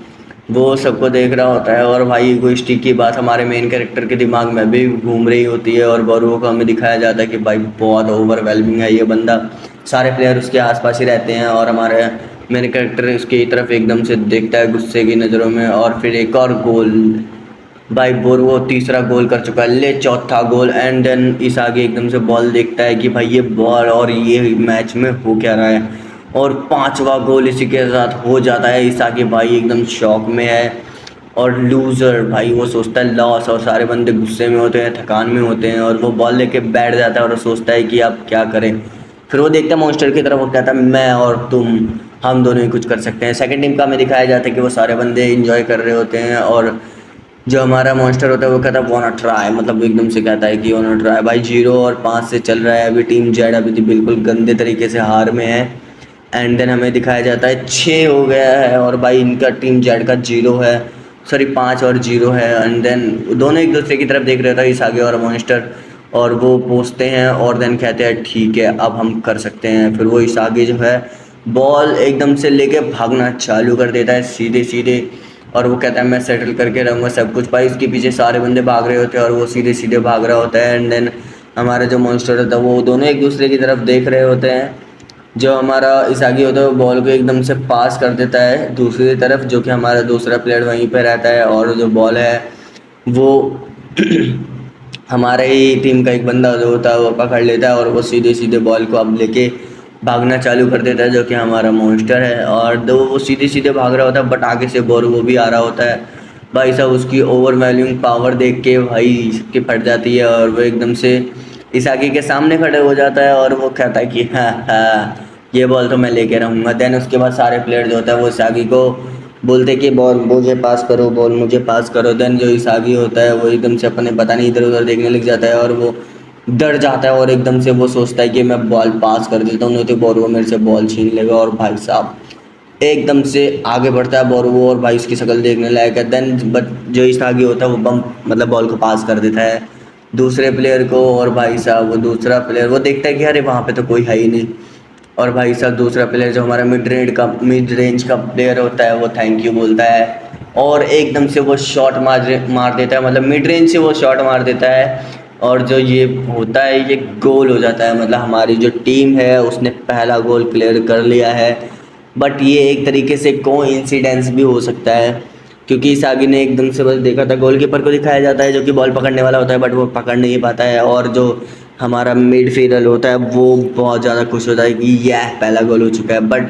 वो सबको देख रहा होता है। और भाई इगोइस्टिक की बात हमारे मेन कैरेक्टर के दिमाग में भी घूम रही होती है, और बरुओं को हमें दिखाया जाता है कि भाई बहुत ओवरवेलमिंग है ये बंदा, सारे प्लेयर उसके आसपास ही रहते हैं, और हमारे मेन कैरेक्टर उसकी तरफ एकदम से देखता है गुस्से की नज़रों में। और फिर एक और गोल, भाई बोरवो तीसरा गोल कर चुका है, ले चौथा गोल। एंड देन इस आगे एकदम से बॉल देखता है कि भाई ये बॉल और ये मैच में हो क्या रहा है, और 5वां गोल इसी के साथ हो जाता है। इस आगे भाई एकदम शॉक में है, और लूज़र भाई वो सोचता है लॉस, और सारे बंदे गुस्से में होते हैं थकान में होते हैं, और वो बॉल लेके बैठ जाता है और सोचता है कि अब क्या करें। फिर वो देखता है मॉन्स्टर की तरफ, वो कहता है मैं और तुम हम दोनों ही कुछ कर सकते हैं। सेकंड टीम का हमें दिखाया जाता है कि वो सारे बंदे इंजॉय कर रहे होते हैं, और जो हमारा मॉन्स्टर होता है वो कहता है वाना ट्राई, मतलब एकदम से कहता है कि वाना ट्राई। भाई 0 और 5 से चल रहा है अभी, टीम जेड अभी तो बिल्कुल गंदे तरीके से हार में है। एंड देन हमें दिखाया जाता है 6 हो गया है, और भाई इनका टीम जेड का 0 है, सॉरी 5 और 0 है। एंड देन दोनों एक दूसरे की तरफ देख रहे थे इस आगे और मॉन्स्टर, और वो पूछते हैं और देन कहते हैं ठीक है अब हम कर सकते हैं। फिर वो इस आगे जो है बॉल एकदम से लेके भागना चालू कर देता है सीधे सीधे, और वो कहता है मैं सेटल करके रहूँगा सब कुछ। भाई उसके पीछे सारे बंदे भाग रहे होते हैं और वो सीधे सीधे भाग रहा होता है। एंड देन हमारा जो मॉन्स्टर होता है वो दोनों एक दूसरे की तरफ देख रहे होते हैं। जो हमारा इसागी होता है वो बॉल को एकदम से पास कर देता है दूसरी तरफ, जो कि हमारा दूसरा प्लेयर वहीं पे रहता है, और जो बॉल है वो हमारे ही टीम का एक बंदा जो होता है वो पकड़ लेता है और वो सीधे सीधे बॉल को अब लेके भागना चालू कर देता है, जो कि हमारा मॉन्स्टर है। और दो वो सीधे सीधे भाग रहा होता है, बट आगे से बोर वो भी आ रहा होता है। भाई साहब उसकी ओवरवेलमिंग पावर देख के भाई सबकी फट जाती है, और वो एकदम से इसागी के सामने खड़े हो जाता है और वो कहता है कि हाँ हाँ ये बॉल तो मैं लेके रहूँगा। देन उसके बाद सारे प्लेयर जो होता है वो इसागी को बोलते कि बॉल मुझे पास करो, बॉल मुझे पास करो। देन जो इसागी होता है वो एकदम से अपने पता नहीं इधर उधर देखने लग जाता है, और वो डर जाता है और एकदम से वो सोचता है कि मैं बॉल पास कर देता हूँ, नहीं तो बोर वो मेरे से बॉल छीन लेगा। और भाई साहब एकदम से आगे बढ़ता है बोरुओ, और भाई उसकी शक्ल देखने लायक है। देन बट जो इसागी होता है वो बम मतलब बॉल को पास कर देता है दूसरे प्लेयर को। और भाई साहब वो दूसरा प्लेयर वो देखता है कि अरे वहाँ पे तो कोई है ही नहीं। और भाई साहब दूसरा प्लेयर जो हमारा मिड रेंज का प्लेयर होता है वो थैंक यू बोलता है, और एकदम से वो शॉट मार देता है, मतलब मिड रेंज से वो शॉट मार देता है। और जो ये होता है ये गोल हो जाता है, मतलब हमारी जो टीम है उसने पहला गोल क्लियर कर लिया है। बट ये एक तरीके से कोइंसिडेंस भी हो सकता है, क्योंकि इसागी ने एकदम से बस देखा था, गोलकीपर को दिखाया जाता है जो कि बॉल पकड़ने वाला होता है, बट वो पकड़ नहीं पाता है। और जो हमारा मिडफील्डर होता है वो बहुत ज़्यादा खुश होता है कि यह पहला गोल हो चुका है। बट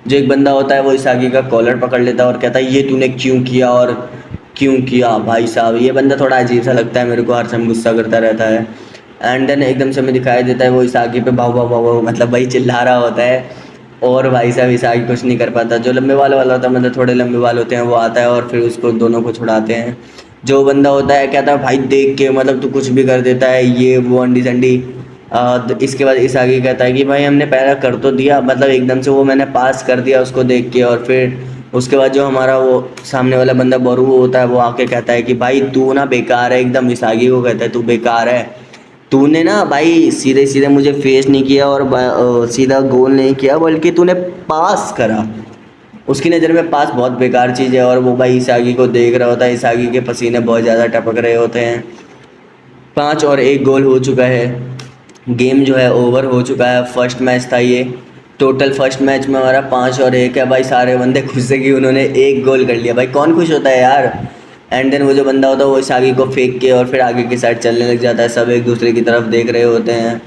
जो एक बंदा होता है वो इसागी का कॉलर पकड़ लेता है और कहता है ये तूने क्यों किया, और क्यों किया। भाई साहब ये बंदा थोड़ा अजीब सा लगता है मेरे को, हर समय गुस्सा करता रहता है। एंड देन एकदम से हमें दिखाई देता है वो इसागी पे भाव भाव भाव मतलब वही चिल्ला रहा होता है। और भाई साहब इसागी कुछ नहीं कर पाता। जो लंबे बाल वाला होता है, मतलब थोड़े लंबे बाल होते हैं, वो आता है और फिर उसको दोनों को छुड़ाते हैं। जो बंदा होता है कहता है भाई देख के मतलब तू कुछ भी कर देता है ये वो अंडी संडी। तो इसके बाद इसागी कहता है कि भाई हमने पहला कर तो दिया, मतलब एकदम से वो मैंने पास कर दिया उसको देख के। और फिर उसके बाद जो हमारा वो सामने वाला बंदा बोरू होता है वो आके कहता है कि भाई तू ना बेकार है एकदम। इसागी को कहता है तू बेकार है, तूने ना भाई सीधे सीधे मुझे फेस नहीं किया और सीधा गोल नहीं किया, बल्कि तूने पास करा। उसकी नज़र में पास बहुत बेकार चीज़ है। और वो भाई इसागी को देख रहा होता है, इसागी के पसीने बहुत ज़्यादा टपक रहे होते हैं। 5 और 1 गोल हो चुका है, गेम जो है ओवर हो चुका है। फर्स्ट मैच था ये, टोटल फर्स्ट मैच में हमारा 5 और 1 है। भाई सारे बंदे खुश है कि उन्होंने 1 गोल कर लिया, भाई कौन खुश होता है यार। एंड देन वो जो बंदा होता है वो इस आगे को फेंक के और फिर आगे की साइड चलने लग जाता है, सब एक दूसरे की तरफ देख रहे होते हैं।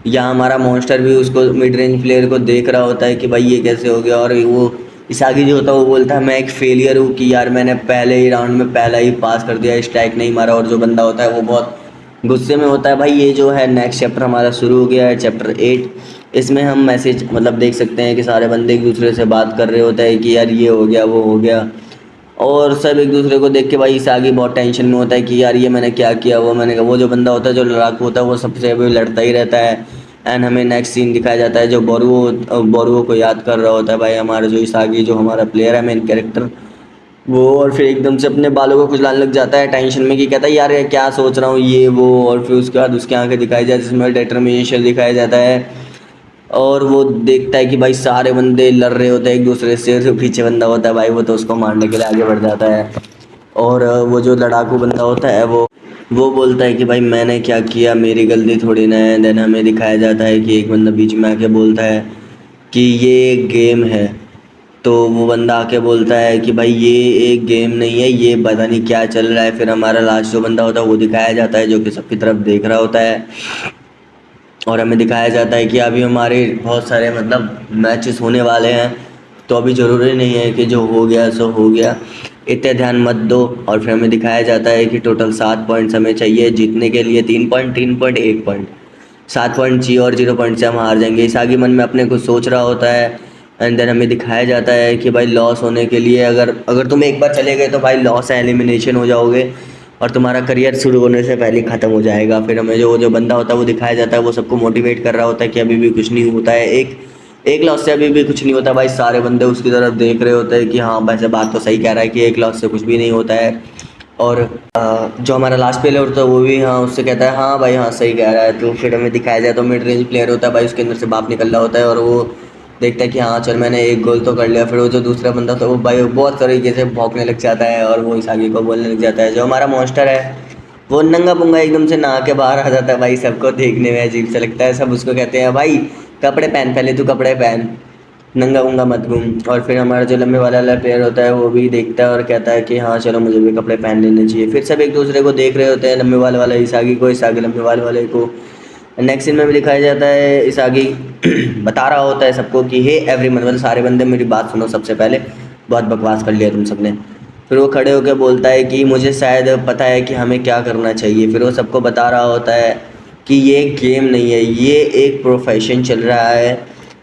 यहाँ हमारा मॉन्स्टर भी उसको मिड रेंज प्लेयर को देख रहा होता है कि भाई ये कैसे हो गया। और वो इस आगे जो होता है वो बोलता है मैं एक फेलियर हूँ कि यार मैंने पहले ही राउंड में पहला ही पास कर दिया, स्ट्राइक नहीं मारा। और जो बंदा होता है वो बहुत गुस्से में होता है। भाई ये जो है नेक्स्ट चैप्टर हमारा शुरू हो गया है, चैप्टर 8। इसमें हम मैसेज मतलब देख सकते हैं कि सारे बंदे एक दूसरे से बात कर रहे होते हैं कि यार ये हो गया वो हो गया। और सब एक दूसरे को देख के भाई इस आगे बहुत टेंशन में होता है कि यार ये मैंने क्या किया, वो मैंने कहा। वो जो बंदा होता है जो लड़ाकू होता है वो सबसे अभी लड़ता ही रहता है। एंड हमें नेक्स्ट सीन दिखाया जाता है जो बोरुओ को याद कर रहा होता है भाई हमारा जो इसागी जो हमारा प्लेयर है मेन कैरेक्टर वो। और फिर एकदम से अपने बालों को खुजलाने लग जाता है टेंशन में कि कहता है यार ये क्या सोच रहा हूँ ये वो। और फिर उसके बाद उसकी आंखें दिखाई जाती है जिसमें डिटर्मिनेशन दिखाया जाता है। और वो देखता है कि भाई सारे बंदे लड़ रहे होते हैं एक दूसरे से, जो पीछे बंदा होता है भाई वो तो उसको मारने के लिए आगे बढ़ जाता है। और वो जो लड़ाकू बंदा होता है वो बोलता है कि भाई मैंने क्या किया, मेरी गलती थोड़ी ना है। देन हमें दिखाया जाता है कि एक बंदा बीच में आके बोलता है कि ये एक गेम है। तो वो बंदा आके बोलता है कि भाई ये एक गेम नहीं है, ये पता नहीं क्या चल रहा है। फिर हमारा लास्ट जो बंदा होता है वो दिखाया जाता है जो कि सबकी तरफ देख रहा होता है। और हमें दिखाया जाता है कि अभी हमारे बहुत सारे मतलब मैचेस होने वाले हैं, तो अभी ज़रूरी नहीं है कि जो हो गया सो हो गया, इतने ध्यान मत दो। और फिर हमें दिखाया जाता है कि टोटल 7 पॉइंट्स हमें चाहिए जीतने के लिए, 3 पॉइंट 3 पॉइंट 1 पॉइंट। 7 पॉइंट चाहिए और 0 पॉइंट से हम हार जाएंगे। इस आगे मन में अपने कुछ सोच रहा होता है। एंड देन हमें दिखाया जाता है कि भाई लॉस होने के लिए अगर अगर तुम एक बार चले गए तो भाई लॉस है, एलिमिनेशन हो जाओगे और तुम्हारा करियर शुरू होने से पहले ही ख़त्म हो जाएगा। फिर हमें जो जो बंदा होता है वो दिखाया जाता है, वो सबको मोटिवेट कर रहा होता है कि अभी भी कुछ नहीं होता है, एक एक लॉस से अभी भी कुछ नहीं होता। भाई सारे बंदे उसकी तरफ देख रहे होते हैं कि हाँ वैसे बात तो सही कह रहा है कि एक लॉस से कुछ भी नहीं होता है। और जो हमारा लास्ट प्लेयर होता है वो भी हाँ उससे कहता है हाँ भाई हाँ सही कह रहा है। तो फिर हमें दिखाया जाए तो मिड रेंज प्लेयर होता है भाई, उसके अंदर से बाप निकल रहा होता है और वो देखता है कि हाँ चल मैंने एक गोल तो कर लिया। फिर वो जो दूसरा बंदा था वो भाई बहुत तरीके से भौंकने लग जाता है और वो इस आगे को बोलने लग जाता है। जो हमारा मॉन्स्टर है वो नंगा पुंगा एकदम से नहा के बाहर आ जाता है। भाई सबको देखने में अजीब सा लगता है, सब उसको कहते हैं भाई कपड़े पहन, पहले तू कपड़े पहन। नंगा वंगा मत घूम। और फिर हमारा जो लंबे वाला प्लेयर होता है वो भी देखता है और कहता है कि हाँ चलो मुझे भी कपड़े पहन लेने चाहिए। फिर सब एक दूसरे को देख रहे होते हैं, लंबे वाले वाला इसागी को, इसागी लंबे वाले वाले को। नेक्स्ट सीन में भी दिखाया जाता है इसागी बता रहा होता है सबको कि हे एवरीवन, मतलब सारे बंदे मेरी बात सुनो सबसे पहले, बहुत बकवास कर लिया तुम सबने। फिर वो खड़े होकर बोलता है कि मुझे शायद पता है कि हमें क्या करना चाहिए। फिर वो सबको बता रहा होता है कि ये गेम नहीं है, ये एक प्रोफेशन चल रहा है।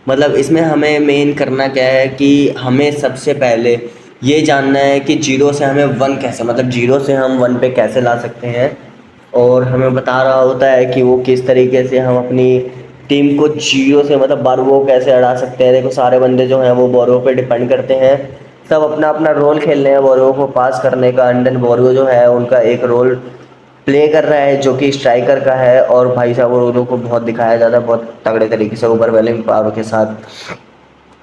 मतलब इसमें हमें मेन करना क्या है कि हमें सबसे पहले ये जानना है कि जीरो से हमें वन कैसे, मतलब जीरो से हम वन पे कैसे ला सकते हैं। और हमें बता रहा होता है कि वो किस तरीके से हम अपनी टीम को जीरो से मतलब बारवो कैसे अड़ा सकते हैं। देखो सारे बंदे जो हैं वो बोरो पे डिपेंड करते हैं, सब अपना अपना रोल खेल रहे हैं बोरो को पास करने का। एंड देन बोरो जो है उनका एक रोल प्ले कर रहा है जो कि स्ट्राइकर का है। और भाई साहब बोरो को बहुत दिखाया जाता है बहुत तगड़े तरीके से ओवरवेलमिंग पावर के साथ।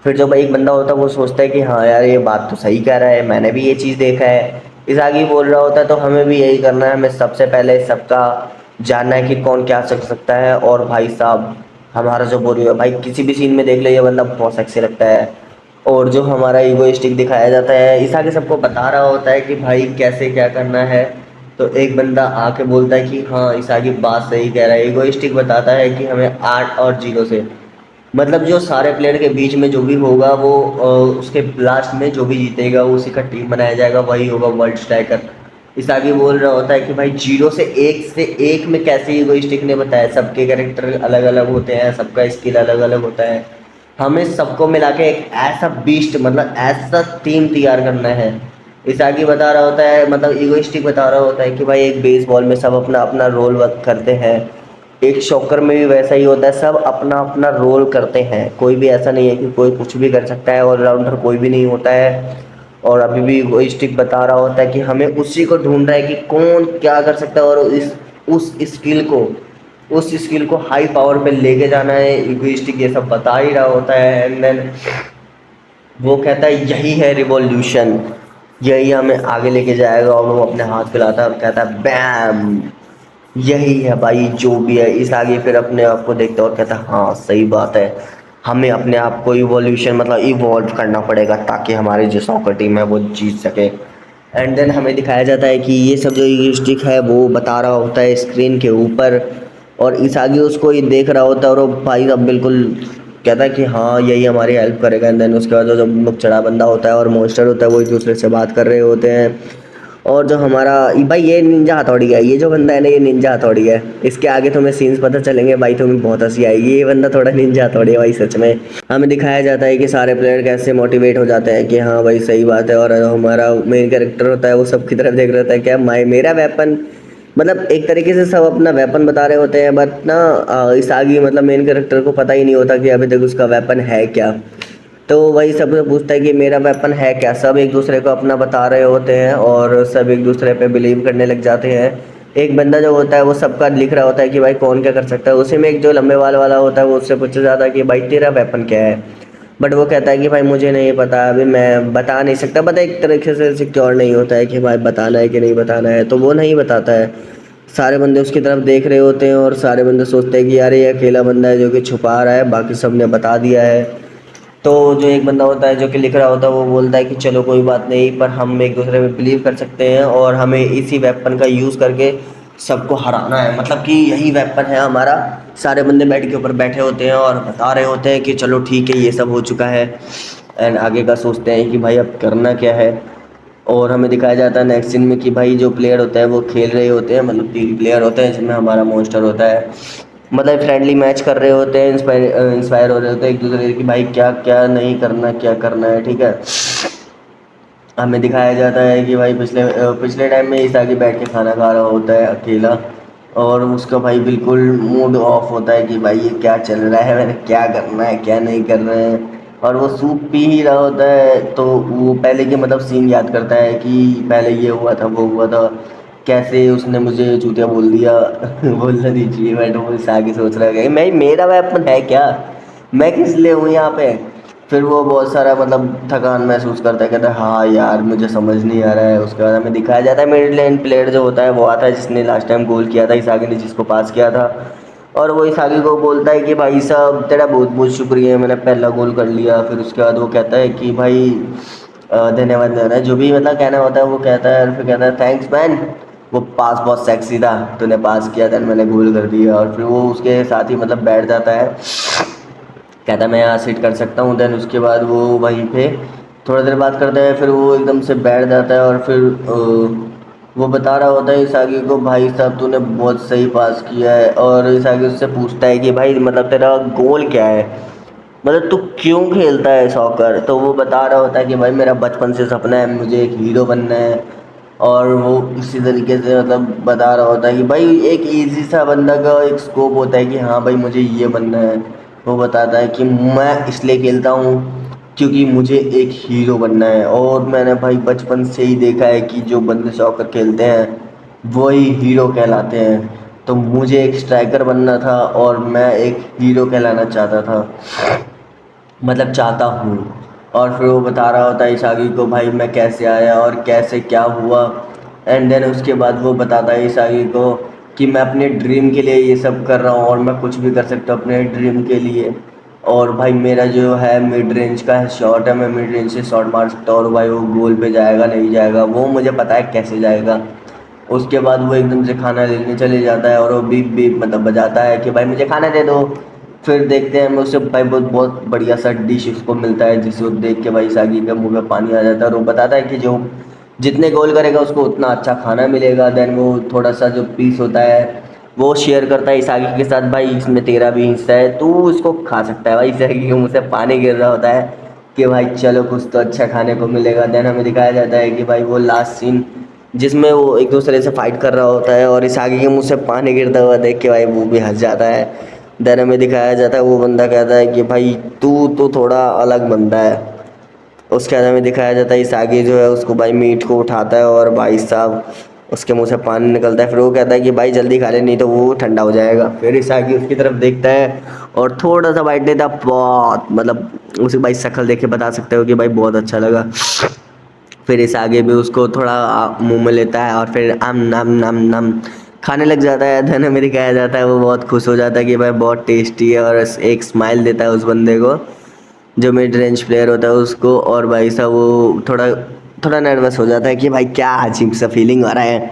फिर जब एक बंदा होता है वो सोचता है कि हाँ यार ये बात तो सही कह रहा है, मैंने भी ये चीज़ देखा है। इस आगे बोल रहा होता है तो हमें भी यही करना है, हमें सबसे पहले सबका जानना है कि कौन क्या कर सकता है। और भाई साहब हमारा जो बोरियो है भाई, किसी भी सीन में देख लो ये बंदा बहुत सेक्सी लगता है। और जो हमारा ईगोइस्टिक दिखाया जाता है, इस आगे सबको बता रहा होता है कि भाई कैसे क्या करना है। तो एक बंदा आके बोलता है कि हाँ इस आगे बात सही कह रहा है। ईगोइस्टिक बताता है कि हमें 8 और 0 से, मतलब जो सारे प्लेयर के बीच में जो भी होगा वो उसके लास्ट में जो भी जीतेगा उसी का टीम बनाया जाएगा, वही होगा वर्ल्ड स्ट्राइकर। इस आगे बोल रहा होता है कि भाई जीरो से एक में कैसे ईगोइस्टिक ने बताया, सबके कैरेक्टर अलग अलग होते हैं, सबका स्किल अलग अलग होता है। हमें सबको मिला के एक ऐसा बीस्ट मतलब ऐसा टीम तैयार करना है। इस आगे बता रहा होता है, मतलब ईगोइस्टिक बता रहा होता है कि भाई एक बेसबॉल में सब अपना अपना रोल वर्क करते हैं, एक शॉकर में भी वैसा ही होता है, सब अपना अपना रोल करते हैं। कोई भी ऐसा नहीं है कि कोई कुछ भी कर सकता है, ऑलराउंडर कोई भी नहीं होता है। और अभी भी वो स्टिक बता रहा होता है कि हमें उसी को ढूंढ रहा है कि कौन क्या कर सकता है, और इस उस स्किल को हाई पावर पे लेके जाना है। इगोइस्टिक ये सब बता ही रहा होता है। एंड देन वो कहता है यही है रिवॉल्यूशन, यही हमें आगे लेके जाएगा। और वो अपने हाथ फैलाता है और कहता है बैम, यही है भाई जो भी है। इस आगे फिर अपने आप को देखता है और कहता है हाँ सही बात है, हमें अपने आप को इवोल्यूशन मतलब इवॉल्व करना पड़ेगा ताकि हमारी जो सॉकर टीम है वो जीत सके। एंड देन हमें दिखाया जाता है कि ये सब जो स्टिक है वो बता रहा होता है स्क्रीन के ऊपर, और इस आगे उसको ये देख रहा होता है। और वो भाई अब बिल्कुल कहता है कि हाँ यही हमारी हेल्प करेगा। एंड देन उसके बाद जो मुख चढ़ा बंदा होता है और मॉन्स्टर होता है वो एक दूसरे से बात कर रहे होते हैं। और जो हमारा भाई ये निंजा हथौड़ी है, ये जो बंदा है ना ये निंजा हथौड़ी है। इसके आगे तुम्हें सीन्स पता चलेंगे भाई, तुम्हें बहुत हंसी आएगी। ये बंदा थोड़ा निंजा हथौड़ी है भाई सच में। हमें दिखाया जाता है कि सारे प्लेयर कैसे मोटिवेट हो जाते हैं कि हाँ भाई सही बात है। और जो हमारा मेन कैरेक्टर होता है वो सबकी तरफ देख रहा होता है क्या मेरा वेपन, मतलब एक तरीके से सब अपना वेपन बता रहे होते हैं। बट ना इस आगे मतलब मेन कैरेक्टर को पता ही नहीं होता कि अभी तक उसका वेपन है क्या। तो वही सबसे पूछता है कि मेरा वेपन है क्या, सब एक दूसरे को अपना बता रहे होते हैं और सब एक दूसरे पे बिलीव करने लग जाते हैं। एक बंदा जो होता है वो सबका लिख रहा होता है कि भाई कौन क्या कर सकता है। उसी में एक जो लंबे वाल वाला होता है वो उससे पूछा जाता है कि भाई तेरा वेपन क्या है। बट वो कहता है कि भाई मुझे नहीं पता, अभी मैं बता नहीं सकता। बट एक तरीके से सिक्योर नहीं होता है कि भाई बताना है कि नहीं बताना है, तो वो नहीं बताता है। सारे बंदे उसकी तरफ देख रहे होते हैं और सारे बंदे सोचते हैं कि यार ये अकेला बंदा है जो कि छुपा रहा है, बाकी सब ने बता दिया है। तो जो एक बंदा होता है जो कि लिख रहा होता है वो बोलता है कि चलो कोई बात नहीं, पर हम एक दूसरे पे बिलीव कर सकते हैं और हमें इसी वेपन का यूज़ करके सबको हराना है, मतलब कि यही वेपन है हमारा। सारे बंदे बेड के ऊपर बैठे होते हैं और बता रहे होते हैं कि चलो ठीक है ये सब हो चुका है। एंड आगे का सोचते हैं कि भाई अब करना क्या है। और हमें दिखाया जाता है नेक्स्ट सीन में कि भाई जो प्लेयर होते हैं वो खेल रहे होते हैं, मतलब 3 प्लेयर होते हैं जिसमें हमारा मॉन्स्टर होता है। मतलब फ्रेंडली मैच कर रहे होते हैं, इंस्पायर हो रहे होते हैं एक दूसरे की भाई क्या क्या नहीं करना, क्या करना है, ठीक है। हमें दिखाया जाता है कि भाई पिछले टाइम में इस आगे बैठ के खाना खा रहा होता है अकेला, और उसका भाई बिल्कुल मूड ऑफ होता है कि भाई ये क्या चल रहा है, मैंने क्या करना है क्या नहीं करना है। और वो सूप पी ही रहा होता है तो वो पहले के मतलब सीन याद करता है कि पहले ये हुआ था वो हुआ था, कैसे उसने मुझे चूतिया बोल दिया बोलना दीजिए, मैं तो इससे आगे सोच रहा है कि मैं मेरा वेपन है क्या, मैं किस लिए हूँ यहाँ पे। फिर वो बहुत सारा मतलब थकान महसूस करता है, कहता है हाँ यार मुझे समझ नहीं आ रहा है। उसके बाद हमें दिखाया जाता है मिड लेन प्लेयर जो होता है वो आता है जिसने लास्ट टाइम गोल किया था, इस आगे ने जिसको पास किया था। और वो इसागी को बोलता है कि भाई साहब तेरा बहुत बहुत शुक्रिया, मैंने पहला गोल कर लिया। फिर उसके बाद वो कहता है कि भाई धन्यवाद धन्यवाद, जो भी मतलब कहना होता है वो कहता है, और फिर कहता है थैंक्स मैन, वो पास बहुत सेक्सी था, तूने पास किया था, मैंने गोल कर दिया। और फिर वो उसके साथ ही मतलब बैठ जाता है, कहता है मैं यहाँ सिट कर सकता हूँ। देन उसके बाद वो वहीं पे थोड़ा देर बात करता है, फिर वो एकदम से बैठ जाता है। और फिर वो बता रहा होता है इसागी को, भाई साहब तूने बहुत सही पास किया है। और इसागी उससे पूछता है कि भाई मतलब तेरा गोल क्या है, मतलब तू क्यों खेलता है सॉकर। तो वो बता रहा होता है कि भाई मेरा बचपन से सपना है, मुझे एक हीरो बनना है। और वो इसी तरीके से मतलब बता रहा होता है कि भाई एक इजी सा बंदा का एक स्कोप होता है कि हाँ भाई मुझे ये बनना है। वो बताता है कि मैं इसलिए खेलता हूँ क्योंकि मुझे एक हीरो बनना है, और मैंने भाई बचपन से ही देखा है कि जो बंदे सॉकर खेलते हैं वही हीरो कहलाते हैं। तो मुझे एक स्ट्राइकर बनना था और मैं एक हीरो कहलाना चाहता था, मतलब चाहता हूँ। और फिर वो बता रहा होता है इसागी को भाई मैं कैसे आया और कैसे क्या हुआ। एंड देन उसके बाद वो बताता है इसागी को कि मैं अपने ड्रीम के लिए ये सब कर रहा हूँ, और मैं कुछ भी कर सकता हूँ अपने ड्रीम के लिए। और भाई मेरा जो है मिड रेंज का है शॉट है, मैं मिड रेंज से शॉट मार सकता हूँ, और भाई वो गोल पे जाएगा नहीं जाएगा वो मुझे पता है कैसे जाएगा। उसके बाद वो एकदम से खाना लेने चले जाता है, और वो बीप बीप मतलब बजाता है कि भाई मुझे खाना दे दो। फिर देखते हैं उसे भाई बहुत बहुत बढ़िया सा डिश उसको मिलता है, जिसे वो देख के भाई सागी के मुंह में पानी आ जाता है। और वो बताता है कि जो जितने गोल करेगा उसको उतना अच्छा खाना मिलेगा। देन वो थोड़ा सा जो पीस होता है वो शेयर करता है इसागी के साथ, भाई इसमें तेरा भी हिस्सा है, तू इसको खा सकता है। भाई इसागी के मुंह से पानी गिर रहा होता है कि भाई चलो कुछ तो अच्छा खाने को मिलेगा। देन हमें दिखाया जाता है कि भाई वो लास्ट सीन जिसमें वो एक दूसरे से फाइट कर रहा होता है, और इसागी के मुंह से पानी गिरता हुआ देख के भाई वो भी हंस जाता है। देन हमें दिखाया जाता है वो बंदा कहता है कि भाई तू तो थोड़ा अलग बंदा है। उसके बाद हमें दिखाया जाता है इसागी जो है उसको भाई मीट को उठाता है, और भाई साहब उसके मुंह से पानी निकलता है। फिर वो कहता है कि भाई जल्दी खा ले नहीं तो वो ठंडा हो जाएगा। फिर इसागी उसकी तरफ देखता है और थोड़ा सा बाइट देता है, बहुत मतलब उसे भाई शक्ल देख के बता सकते हो कि भाई बहुत अच्छा लगा। फिर इस आगे भी उसको थोड़ा मुंह में लेता है, और फिर आम नाम नाम नाम खाने लग जाता है। धन में दिखाया जाता है वो बहुत खुश हो जाता है कि भाई बहुत टेस्टी है, और एक स्माइल देता है उस बंदे को जो मिड रेंज प्लेयर होता है उसको। और भाई साहब वो थोड़ा थोड़ा नर्वस हो जाता है कि भाई क्या अजीब सा फीलिंग आ रहा है।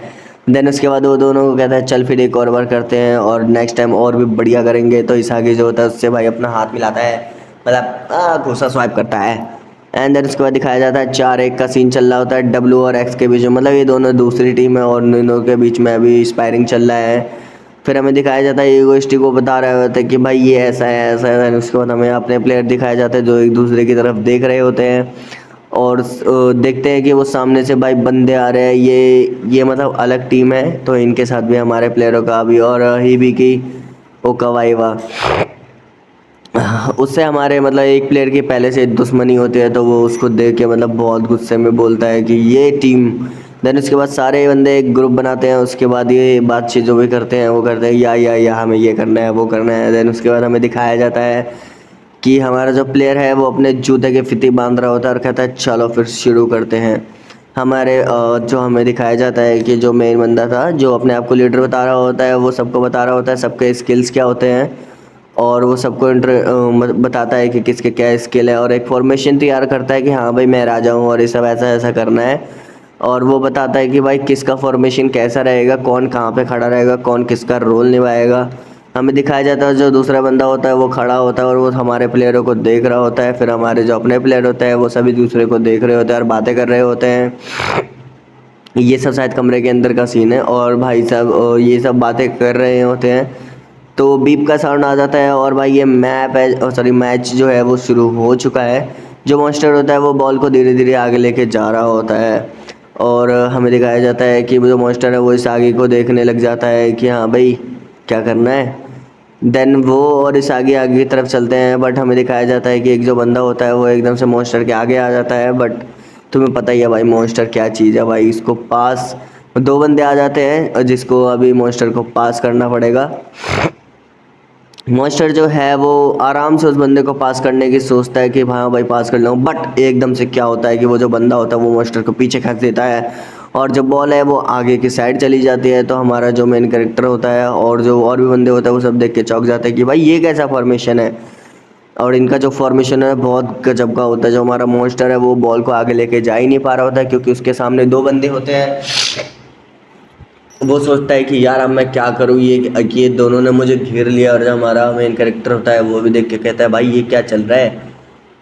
देन उसके बाद वो दोनों को कहता है चल फिर एक और बार करते हैं, और नेक्स्ट टाइम और भी बढ़िया करेंगे। तो इस आगे जो होता है उससे भाई अपना हाथ मिलाता है, मतलब घूसा स्वाइप करता है। एंड देन उसके बाद दिखाया जाता है 4-1 का सीन चल रहा होता है डब्ल्यू और एक्स के बीच में, मतलब ये दोनों दूसरी टीम है और इन दोनों के बीच में अभी स्पायरिंग चल रहा है। फिर हमें दिखाया जाता है ईगोइस्टिक को बता रहा होता है कि भाई ये ऐसा है ऐसा है। Then उसके बाद हमें अपने प्लेयर दिखाया जाता है जो एक दूसरे की तरफ देख रहे होते हैं, और देखते हैं कि वो सामने से भाई बंदे आ रहे हैं, ये मतलब अलग टीम है, तो इनके साथ भी हमारे प्लेयरों का भी और ही भी की ओकावाइवा उससे हमारे मतलब एक प्लेयर की पहले से दुश्मनी होती है, तो वो उसको देख के मतलब बहुत गुस्से में बोलता है कि ये टीम। देन उसके बाद सारे बंदे एक ग्रुप बनाते हैं, उसके बाद ये बातचीत जो भी करते हैं वो करते हैं या हमें ये करना है वो करना है। देन उसके बाद हमें दिखाया जाता है कि हमारा जो प्लेयर है वो अपने जूते के फीते बांध रहा होता है और कहता है चलो फिर शुरू करते हैं। हमारे जो हमें दिखाया जाता है कि जो मेन बंदा था जो अपने आप को लीडर बता रहा होता है वो सबको बता रहा होता है सबके स्किल्स क्या होते हैं, और वो सबको बताता है कि किसके क्या स्किल है, और एक फॉर्मेशन तैयार करता है कि हाँ भाई मैं राजा हूँ और ये सब ऐसा ऐसा करना है। और वो बताता है कि भाई किसका फॉर्मेशन कैसा रहेगा, कौन कहाँ पे खड़ा रहेगा, कौन किसका रोल निभाएगा। हमें दिखाया जाता है जो दूसरा बंदा होता है वो खड़ा होता है और वो हमारे प्लेयरों को देख रहा होता है, फिर हमारे जो अपने प्लेयर होते हैं वो सभी दूसरे को देख रहे होते हैं और बातें कर रहे होते हैं। ये सब शायद कमरे के अंदर का सीन है, और भाई साहब ये सब बातें कर रहे होते हैं तो बीप का साउंड आ जाता है, और भाई ये मैप है सॉरी मैच जो है वो शुरू हो चुका है। जो मॉन्स्टर होता है वो बॉल को धीरे धीरे आगे लेके जा रहा होता है, और हमें दिखाया जाता है कि वो जो मॉन्स्टर है वो इस आगे को देखने लग जाता है कि हाँ भाई क्या करना है। देन वो और इस आगे आगे की तरफ चलते हैं, बट हमें दिखाया जाता है कि एक जो बंदा होता है वो एकदम से मॉन्स्टर के आगे आ जाता है। बट तुम्हें पता ही है भाई मॉन्स्टर क्या चीज़ है, भाई इसको पास दो बंदे आ जाते हैं जिसको अभी मॉन्स्टर को पास करना पड़ेगा। मॉन्स्टर जो है वो आराम से उस बंदे को पास करने की सोचता है कि हाँ भाई पास कर लूँ, बट एकदम से क्या होता है कि वो जो बंदा होता है वो मॉन्स्टर को पीछे खींच देता है, और जब बॉल है वो आगे की साइड चली जाती है तो हमारा जो मेन कैरेक्टर होता है और जो और भी बंदे होते हैं वो सब देख के चौंक जाते हैं कि भाई ये कैसा फॉर्मेशन है। और इनका जो फॉर्मेशन है बहुत गजब का होता है। जो हमारा मॉन्स्टर है वो बॉल को आगे लेके जा ही नहीं पा रहा होता है क्योंकि उसके सामने दो बंदे होते हैं। वो सोचता है कि यार अब मैं क्या करूँ, ये दोनों ने मुझे घेर लिया। और जो हमारा मेन कैरेक्टर होता है वो भी देख के कहता है भाई ये क्या चल रहा है,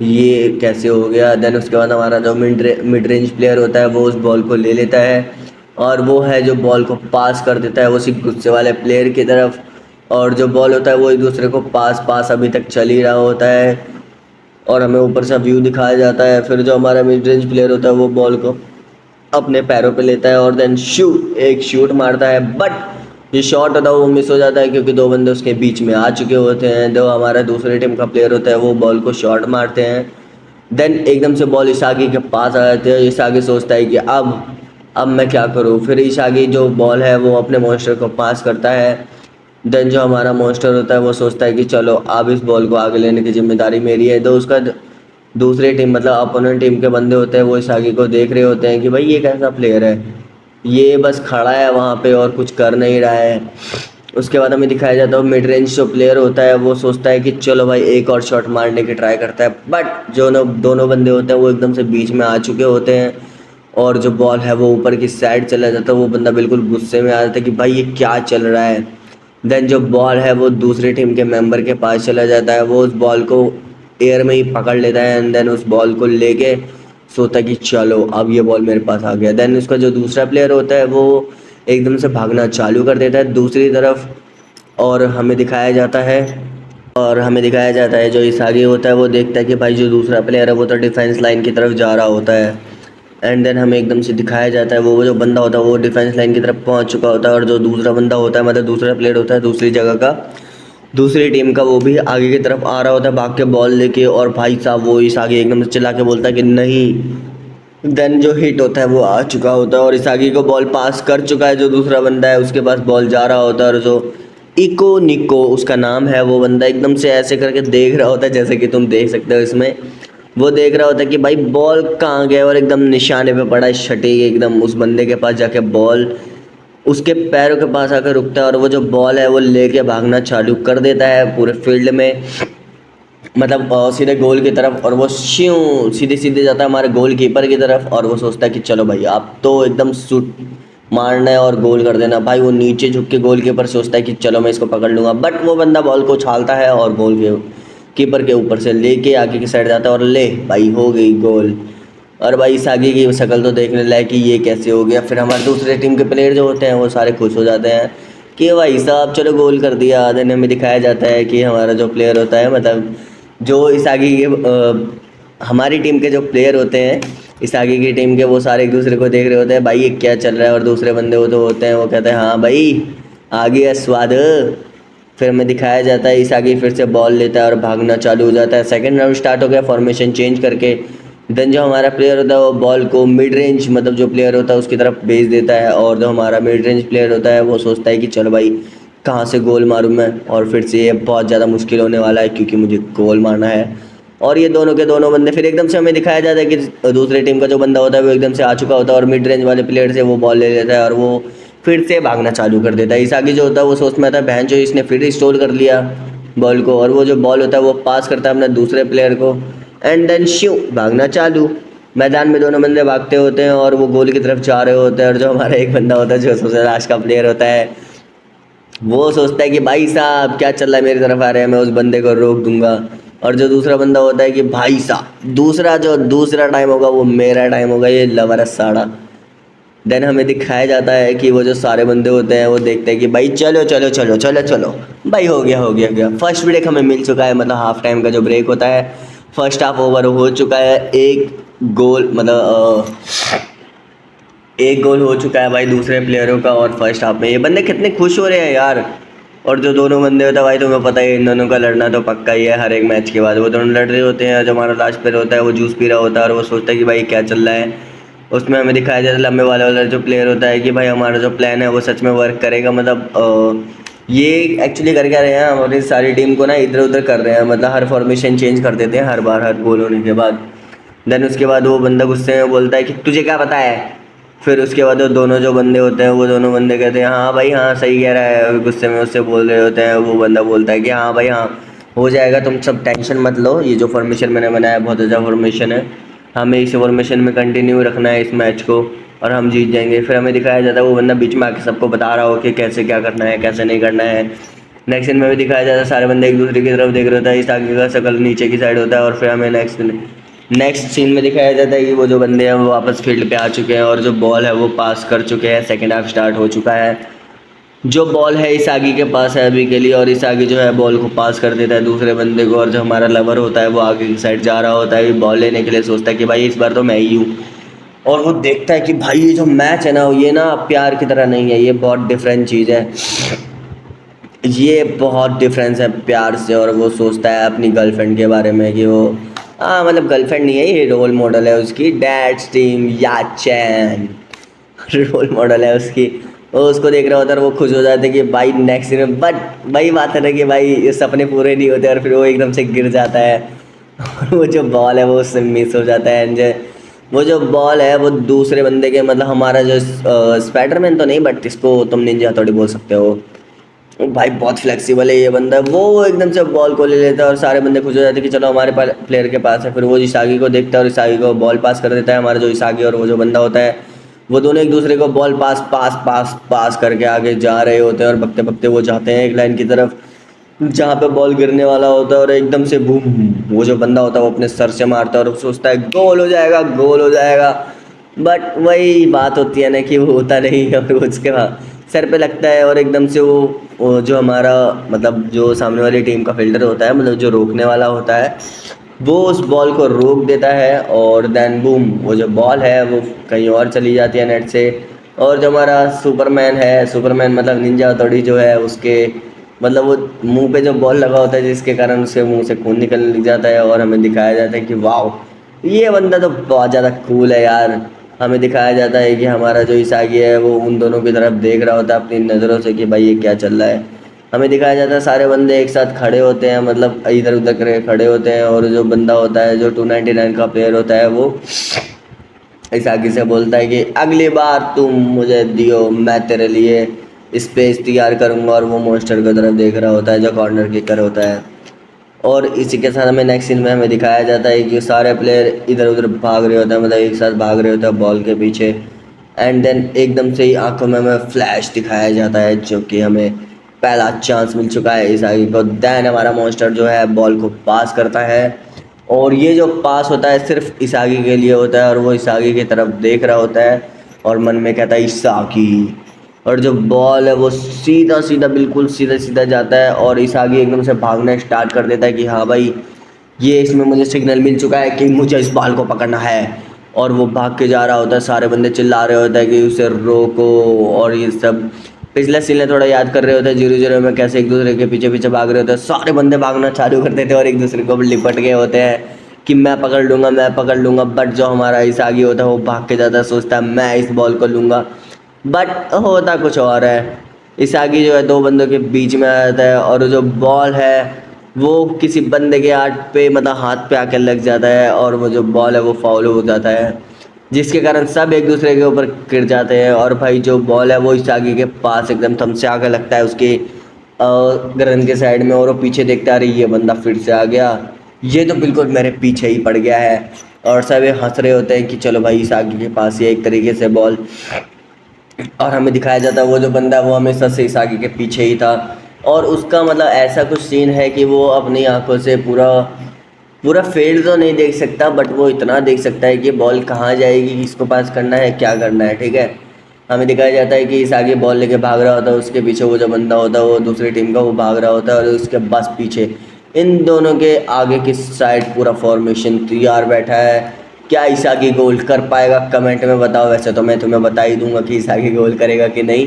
ये कैसे हो गया। देन उसके बाद हमारा जो मिड रेंज प्लेयर होता है वो उस बॉल को ले लेता है और वो है जो बॉल को पास कर देता है वो सिर्फ गुस्से वाले प्लेयर की तरफ। और जो बॉल होता है वो एक दूसरे को पास पास अभी तक चल ही रहा होता है और हमें ऊपर से व्यू दिखाया जाता है। फिर जो हमारा मिड रेंज प्लेयर होता है वो बॉल को अपने पैरों पे लेता है और देन एक शूट मारता है। बट ये शॉट होता है वो मिस हो जाता है क्योंकि दो बंदे उसके बीच में आ चुके होते हैं। जो हमारा दूसरे टीम का प्लेयर होता है वो बॉल को शॉट मारते हैं। देन एकदम से बॉल इसागी के पास आ जाती है। इसागी सोचता है कि अब मैं क्या करूँ। फिर इसागी जो बॉल है वो अपने मॉन्स्टर को पास करता है। देन जो हमारा मॉन्स्टर होता है वो सोचता है कि चलो अब इस बॉल को आगे लेने की जिम्मेदारी मेरी है। तो उसका दूसरे टीम मतलब अपोनेंट टीम के बंदे होते हैं वो इसागी को देख रहे होते हैं कि भाई ये कैसा प्लेयर है, ये बस खड़ा है वहाँ पे और कुछ कर नहीं रहा है। उसके बाद हमें दिखाया जाता है मिड रेंज जो प्लेयर होता है वो सोचता है कि चलो भाई एक और शॉट मारने की ट्राई करता है। बट जो दोनों बंदे होते हैं वो एकदम से बीच में आ चुके होते हैं और जो बॉल है वो ऊपर की साइड चला जाता है। वो बंदा बिल्कुल गुस्से में आ जाता है कि भाई ये क्या चल रहा है। देन जो बॉल है वो दूसरे टीम के मेंबर के पास चला जाता है। वो उस बॉल को एयर में ही पकड़ लेता है एंड देन उस बॉल को लेके सोचता है कि चलो अब ये बॉल मेरे पास आ गया। देन उसका जो दूसरा प्लेयर होता है वो एकदम से भागना चालू कर देता है दूसरी तरफ और हमें दिखाया जाता है जो इसागी होता है वो देखता है कि भाई जो दूसरा प्लेयर है वो तो डिफेंस लाइन की तरफ जा रहा होता है। एंड देन हमें एकदम से दिखाया जाता है वो जो बंदा होता है वो डिफेंस लाइन की तरफ पहुंच चुका होता है और जो दूसरा बंदा होता है मतलब दूसरा प्लेयर होता है दूसरी जगह का दूसरी टीम का वो भी आगे की तरफ आ रहा होता है भाग के बॉल लेके। और भाई साहब वो इस आगे एकदम से चिल्ला के बोलता है कि नहीं। देन जो हिट होता है वो आ चुका होता है और इसागी को बॉल पास कर चुका है। जो दूसरा बंदा है उसके पास बॉल जा रहा होता है और जो इको निको उसका नाम है वो बंदा एकदम से ऐसे करके देख रहा होता है जैसे कि तुम देख सकते हो इसमें। वो देख रहा होता है कि भाई बॉल कहाँ गया और एकदम निशाने पे पड़ा है सटीक एकदम उस बंदे के पास जाके बॉल उसके पैरों के पास आकर रुकता है और वो जो बॉल है वो लेके भागना चालू कर देता है पूरे फील्ड में मतलब सीधे गोल की तरफ। और वो श्यों सीधे सीधे जाता है हमारे गोल कीपर की तरफ और वो सोचता है कि चलो भाई आप तो एकदम शूट मारना है और गोल कर देना। भाई वो नीचे झुक के गोल कीपर सोचता है कि चलो मैं इसको पकड़ लूँगा। बट वो बंदा बॉल को उछालता है और गोल के कीपर के ऊपर से लेके आगे की साइड जाता है और ले भाई हो गई गोल। और भाई इस आगे की शक्ल तो देखने लायक कि ये कैसे हो गया। फिर हमारे दूसरे टीम के प्लेयर जो होते हैं वो सारे खुश हो जाते हैं कि भाई साहब चलो गोल कर दिया। देन हमें दिखाया जाता है कि हमारा जो प्लेयर होता है मतलब जो इस आगे के हमारी टीम के जो प्लेयर होते हैं इस आगे की टीम के वो सारे एक दूसरे को देख रहे होते हैं भाई ये क्या चल रहा है। और दूसरे बंदे वो तो होते हैं वो कहते हैं हाँ भाई आ गया स्वाद। फिर हमें दिखाया जाता है इस आगे फिर से बॉल लेता है और भागना चालू हो जाता है। सेकंड राउंड स्टार्ट हो गया फॉर्मेशन चेंज करके। देन जो हमारा प्लेयर होता है वो बॉल को मिड रेंज मतलब जो प्लेयर होता है उसकी तरफ भेज देता है और जो हमारा मिड रेंज प्लेयर होता है वो सोचता है कि चलो भाई कहाँ से गोल मारूं मैं। और फिर से ये बहुत ज़्यादा मुश्किल होने वाला है क्योंकि मुझे गोल मारना है। और ये दोनों के दोनों बंदे फिर एकदम से हमें दिखाया जाता है कि दूसरे टीम का जो बंदा होता है वो एकदम से आ चुका होता है और मिड रेंज वाले प्लेयर से वो बॉल ले लेता है और वो फिर से भागना चालू कर देता है। इस आगे जो होता है वो सोच में आता है बहन जो इसने फिर स्टोर कर लिया बॉल को। और वो जो बॉल होता है वो पास करता है अपने दूसरे प्लेयर को एंड देन श्यू भागना चालू। मैदान में दोनों बंदे भागते होते हैं और वो गोल की तरफ जा रहे होते हैं। और जो हमारा एक बंदा होता है जो सबसे लास्ट का प्लेयर होता है वो सोचता है कि भाई साहब क्या चल रहा है मेरी तरफ आ रहे हैं मैं उस बंदे को रोक दूंगा। और जो दूसरा बंदा होता है कि भाई साहब दूसरा टाइम होगा वो मेरा टाइम होगा ये लवर साड़ा। देन हमें दिखाया जाता है कि वो जो सारे बंदे होते हैं वो देखते हैं कि भाई चलो चलो चलो चलो चलो भाई हो गया फर्स्ट ब्रेक हमें मिल चुका है मतलब हाफ टाइम का जो ब्रेक होता है फर्स्ट हाफ ओवर हो चुका है। एक गोल हो चुका है भाई दूसरे प्लेयरों का। और फर्स्ट हाफ में ये बंदे कितने खुश हो रहे हैं यार। और जो दोनों बंदे होते हैं भाई तुम्हें पता है इन दोनों का लड़ना तो पक्का ही है हर एक मैच के बाद वो दोनों लड़ रहे होते हैं। जो हमारा लास्ट प्लेयर होता है वो जूस पी रहा होता है और वो सोचता है कि भाई क्या चल रहा है। उसमें हमें दिखाया जाता है लंबे वाला जो प्लेयर होता है कि भाई हमारा जो प्लान है वो सच में वर्क करेगा। मतलब ये एक्चुअली कर क्या रहे हैं हमारी सारी टीम को ना इधर उधर कर रहे हैं मतलब हर फॉर्मेशन चेंज कर देते हैं हर गोल होने के बाद। देन उसके बाद वो बंदा गुस्से में बोलता है कि तुझे क्या पता है फिर उसके बाद वो दोनों जो बंदे होते हैं वो दोनों बंदे कहते हैं हाँ भाई हाँ सही कह रहा है, गुस्से में उससे बोल रहे होते हैं। वो बंदा बोलता है कि हाँ भाई हाँ हो जाएगा, तुम सब टेंशन मत लो, ये जो फॉर्मेशन मैंने बनाया बहुत अच्छा फॉर्मेशन है, हमें इस फॉर्मेशन में कंटिन्यू रखना है इस मैच को और हम जीत जाएंगे। फिर हमें दिखाया जाता है वो बंदा बीच में आके सबको बता रहा हो कि कैसे क्या करना है कैसे नहीं करना है। नेक्स्ट सीन में भी दिखाया जाता है सारे बंदे एक दूसरे की तरफ देख रहे होता है, इस आगे का शक्ल नीचे की साइड होता है। और फिर हमें नेक्स्ट सीन में दिखाया जाता है कि वो जो बंदे हैं वो वापस फील्ड पे आ चुके हैं और जो बॉल है वो पास कर चुके हैं, सेकेंड हाफ स्टार्ट हो चुका है। जो बॉल है इसागी के पास है अभी के लिए, और इसागी जो है बॉल को पास कर देता है दूसरे बंदे को, और जो हमारा लवर होता है वो आगे की साइड जा रहा होता है बॉल लेने के लिए, सोचता है कि भाई इस बार तो मैं ही हूँ। और वो देखता है कि भाई ये जो मैच है ना ये ना प्यार की तरह नहीं है, ये बहुत डिफरेंट चीज़ है, ये बहुत डिफरेंस है प्यार से। और वो सोचता है अपनी गर्लफ्रेंड के बारे में कि वो हाँ मतलब गर्लफ्रेंड नहीं है, ये रोल मॉडल है उसकी, डैड्स टीम याचैन रोल मॉडल है उसकी। वो उसको देख रहा होता है और वो खुश हो जाता है कि भाई नेक्स्ट में, बट वही बात है ना कि भाई ये सपने पूरे नहीं होते और फिर वो एकदम से गिर जाता है और वो जो बॉल है वो उससे मिस हो जाता है। एंड वो जो बॉल है वो दूसरे बंदे के मतलब हमारा जो स्पाइडरमैन तो नहीं बट इसको तुम निंजा थोड़ी बोल सकते हो, भाई बहुत फ्लेक्सिबल है ये बंदा, वो एकदम से बॉल को ले लेता है और सारे बंदे खुश हो जाते हैं कि चलो हमारे प्लेयर के पास है। फिर वो इसागी को देखता है और इसागी को बॉल पास कर देता है। हमारा जो इसागी और वो जो बंदा होता है वो दोनों एक दूसरे को बॉल पास पास पास पास करके आगे जा रहे होते हैं और बकते बकते वो जाते हैं एक लाइन की तरफ जहाँ पे बॉल गिरने वाला होता है, और एकदम से बूम वो जो बंदा होता है वो अपने सर से मारता है और सोचता है गोल हो जाएगा गोल हो जाएगा। बट वही बात होती है ना कि वो होता नहीं है और उसके बाद सर पे लगता है और एकदम से वो जो हमारा मतलब जो सामने वाली टीम का फील्डर होता है मतलब जो रोकने वाला होता है वो उस बॉल को रोक देता है और देन बूम वो जो बॉल है वो कहीं और चली जाती है नेट से। और जो हमारा सुपरमैन है, सुपरमैन मतलब निंजा हथौड़ी जो है उसके मतलब वो मुंह पे जो बॉल लगा होता है जिसके कारण उसके मुंह से खून निकलने लग जाता है और हमें दिखाया जाता है कि वाह ये बंदा तो बहुत ज़्यादा कूल है यार। हमें दिखाया जाता है कि हमारा जो इसागी है वो उन दोनों की तरफ देख रहा होता है अपनी नज़रों से कि भाई ये क्या चल रहा है। हमें दिखाया जाता है सारे बंदे एक साथ खड़े होते हैं मतलब इधर उधर करके खड़े होते हैं और जो बंदा होता है जो 299 का प्लेयर होता है वो इसागी से बोलता है कि अगली बार तुम मुझे दियो मैं तेरे लिए स्पेस तैयार करूँगा। और वो मॉन्स्टर की तरफ देख रहा होता है जो कॉर्नर किकर होता है। और इसी के साथ हमें नेक्स्ट सीन में हमें दिखाया जाता है कि सारे प्लेयर इधर उधर भाग रहे होते हैं मतलब एक साथ भाग रहे होते हैं बॉल के पीछे। एंड देन एकदम से ही आंखों में हमें फ्लैश दिखाया जाता है जो कि हमें पहला चांस मिल चुका है इसागी को। देन हमारा मॉन्स्टर जो है बॉल को पास करता है और ये जो पास होता है सिर्फ इसागी के लिए होता है और वो इसागी की तरफ देख रहा होता है और मन में कहता है इसागी। और जो बॉल है वो सीधा सीधा बिल्कुल सीधा सीधा जाता है और इसागी एकदम से भागना स्टार्ट कर देता है कि हाँ भाई ये इसमें मुझे सिग्नल मिल चुका है कि मुझे इस बॉल को पकड़ना है। और वो भाग के जा रहा होता है, सारे बंदे चिल्ला रहे होते हैं कि उसे रोको और ये सब। पिछले सीन थोड़ा याद कर रहे होते हैं 0-0 में कैसे एक दूसरे के पीछे पीछे भाग रहे होते हैं, सारे बंदे भागना चालू कर देते हैं और एक दूसरे को लिपट गए होते हैं कि मैं पकड़ लूँगा मैं पकड़ लूँगा। बट जो हमारा इसागी होता है वो भाग के जाता है, सोचता है मैं इस बॉल को लूँगा, बट होता कुछ और है। इसागी जो है दो बंदों के बीच में आ जाता है और जो बॉल है वो किसी बंदे के हाथ पे मतलब हाथ पे आकर लग जाता है और वो जो बॉल है वो फाउल हो जाता है जिसके कारण सब एक दूसरे के ऊपर गिर जाते हैं। और भाई जो बॉल है वो इसागी के पास एकदम थम से आकर लगता है उसके गर्दन के साइड में और वो पीछे देखता है अरे ये बंदा फिर से आ गया, ये तो बिल्कुल मेरे पीछे ही पड़ गया है। और सब ये हंस रहे होते हैं कि चलो भाई इसागी के पास ये एक तरीके से बॉल। और हमें दिखाया जाता है वो जो बंदा है वो हमेशा से इसागी के पीछे ही था और उसका मतलब ऐसा कुछ सीन है कि वो अपनी आंखों से पूरा पूरा फील्ड तो नहीं देख सकता बट वो इतना देख सकता है कि बॉल कहाँ जाएगी, किसको पास करना है, क्या करना है। ठीक है, हमें दिखाया जाता है कि इसागी बॉल लेके भाग रहा होता है, उसके पीछे वो जो बंदा होता है वो दूसरी टीम का वो भाग रहा होता है और उसके बस पीछे इन दोनों के आगे की साइड पूरा फॉर्मेशन तैयार बैठा है। क्या इसागी गोल कर पाएगा कमेंट में बताओ, वैसे तो मैं तुम्हें बता ही दूंगा कि इसागी गोल करेगा कि नहीं,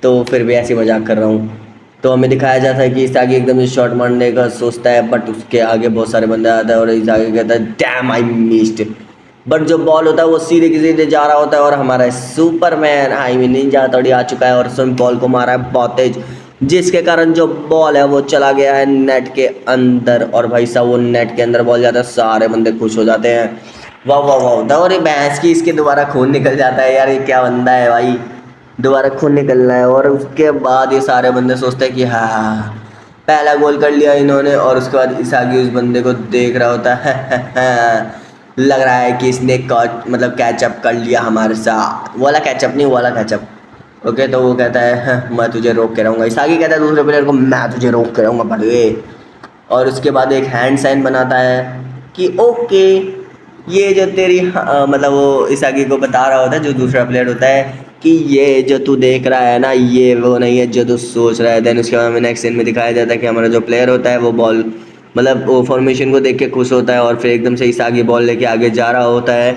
तो फिर भी ऐसे मजाक कर रहा हूँ। तो हमें दिखाया जाता है कि इसागी एकदम से शॉट मारने का सोचता है बट उसके आगे बहुत सारे बंदे आते हैं और इसागी कहता है डैम आई मिस्ड। बट जो बॉल होता है वो सीधे की सीधे जा रहा होता है और हमारा सुपरमैन आई मीन निंजा हथौड़ी आ चुका है और उसने बॉल को मारा है बहुत तेज जिसके कारण जो बॉल है वो चला गया है नेट के अंदर। और भाई साहब वो नेट के अंदर बॉल जाता है, सारे बंदे खुश हो जाते हैं वाह वाह वाह, दौरे भैंस की, इसके दोबारा खून निकल जाता है यार, ये क्या बंदा है भाई, दोबारा खून निकल रहा है। और उसके बाद ये सारे बंदे सोचते हैं कि हाँ, पहला गोल कर लिया इन्होंने। और उसके बाद इसागी उस बंदे को देख रहा होता है लग रहा है कि इसने मतलब कैचअप कर लिया हमारे साथ, वाला कैचअप नहीं, वाला कैचअप। ओके, तो वो कहता है मैं तुझे रोक के रहूँगा। इसागी कहता है दूसरे प्लेयर को, मैं तुझे रोक के रहूँगा बड़े। और उसके बाद एक हैंड साइन बनाता है कि ओके, ये जो तेरी मतलब वो इसागी को बता रहा होता है जो दूसरा प्लेयर होता है कि ये जो तू देख रहा है ना, ये वो नहीं है जो तू सोच रहा है। देन उसके बाद हमें नेक्स्ट सीन में दिखाया जाता है कि हमारा जो प्लेयर होता है वो बॉल, मतलब वो फॉर्मेशन को देख के खुश होता है और फिर एकदम से इसागी बॉल लेके आगे जा रहा होता है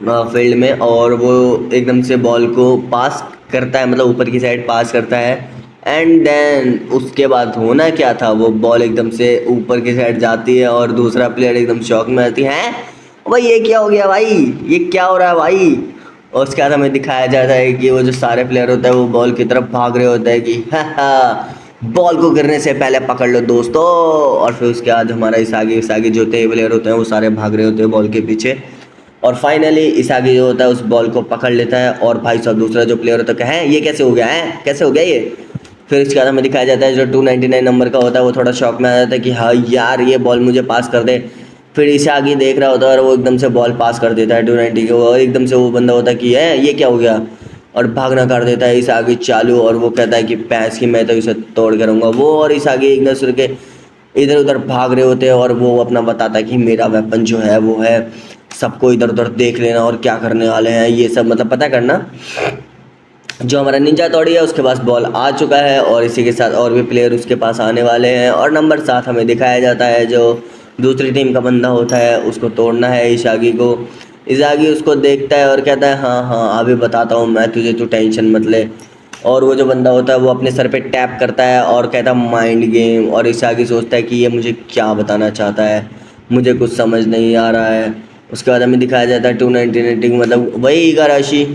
फील्ड में। और वो एकदम से बॉल को पास करता है, मतलब ऊपर की साइड पास करता है। एंड देन उसके बाद होना क्या था, वो बॉल एकदम से ऊपर की साइड जाती है और दूसरा प्लेयर एकदम शॉक में आती है, भाई ये क्या हो गया भाई, ये क्या हो रहा है भाई। और उसके बाद हमें दिखाया जाता है कि वो जो सारे प्लेयर होते हैं वो बॉल की तरफ भाग रहे होते हैं कि बॉल को गिरने से पहले पकड़ लो दोस्तों। और फिर उसके बाद हमारा इसागी इसागी जो थे प्लेयर होते हैं वो सारे भाग रहे होते हैं बॉल के पीछे। और फाइनली इसागी जो होता है उस बॉल को पकड़ लेता है। और भाई साहब दूसरा जो प्लेयर होता है, कहें ये कैसे हो गया है, कैसे हो गया ये। फिर इसके बाद हमें दिखाया जाता है जो 299 नंबर का होता है वो थोड़ा शॉक में आ जाता है कि हाँ यार ये बॉल मुझे पास कर दे। फिर इसागी देख रहा होता है और वो एकदम से बॉल पास कर देता है 290 को। और एकदम से वो बंदा होता है कि है ये क्या हो गया, और भागना कर देता है इसागी चालू। और वो कहता है कि पैस की मैं तो इसे तोड़ करूँगा। वो और इसागी एक दूसरे के इधर उधर भाग रहे होते हैं और वो अपना बताता है कि मेरा वेपन जो है वो है, सबको इधर उधर देख लेना और क्या करने वाले हैं ये सब मतलब पता करना। जो हमारा निंजा तोड़ी है उसके पास बॉल आ चुका है और इसी के साथ और भी प्लेयर उसके पास आने वाले हैं। और नंबर 7 हमें दिखाया जाता है जो दूसरी टीम का बंदा होता है, उसको तोड़ना है इशागी को। इशागी उसको देखता है और कहता है हाँ हाँ अभी बताता हूँ मैं तुझे, तू टेंशन मत ले। और वो जो बंदा होता है वो अपने सर पे टैप करता है और कहता है माइंड गेम। और इशागी सोचता है कि ये मुझे क्या बताना चाहता है, मुझे कुछ समझ नहीं आ रहा है। उसके बाद हमें दिखाया जाता है 299 मतलब वही इगाराशी।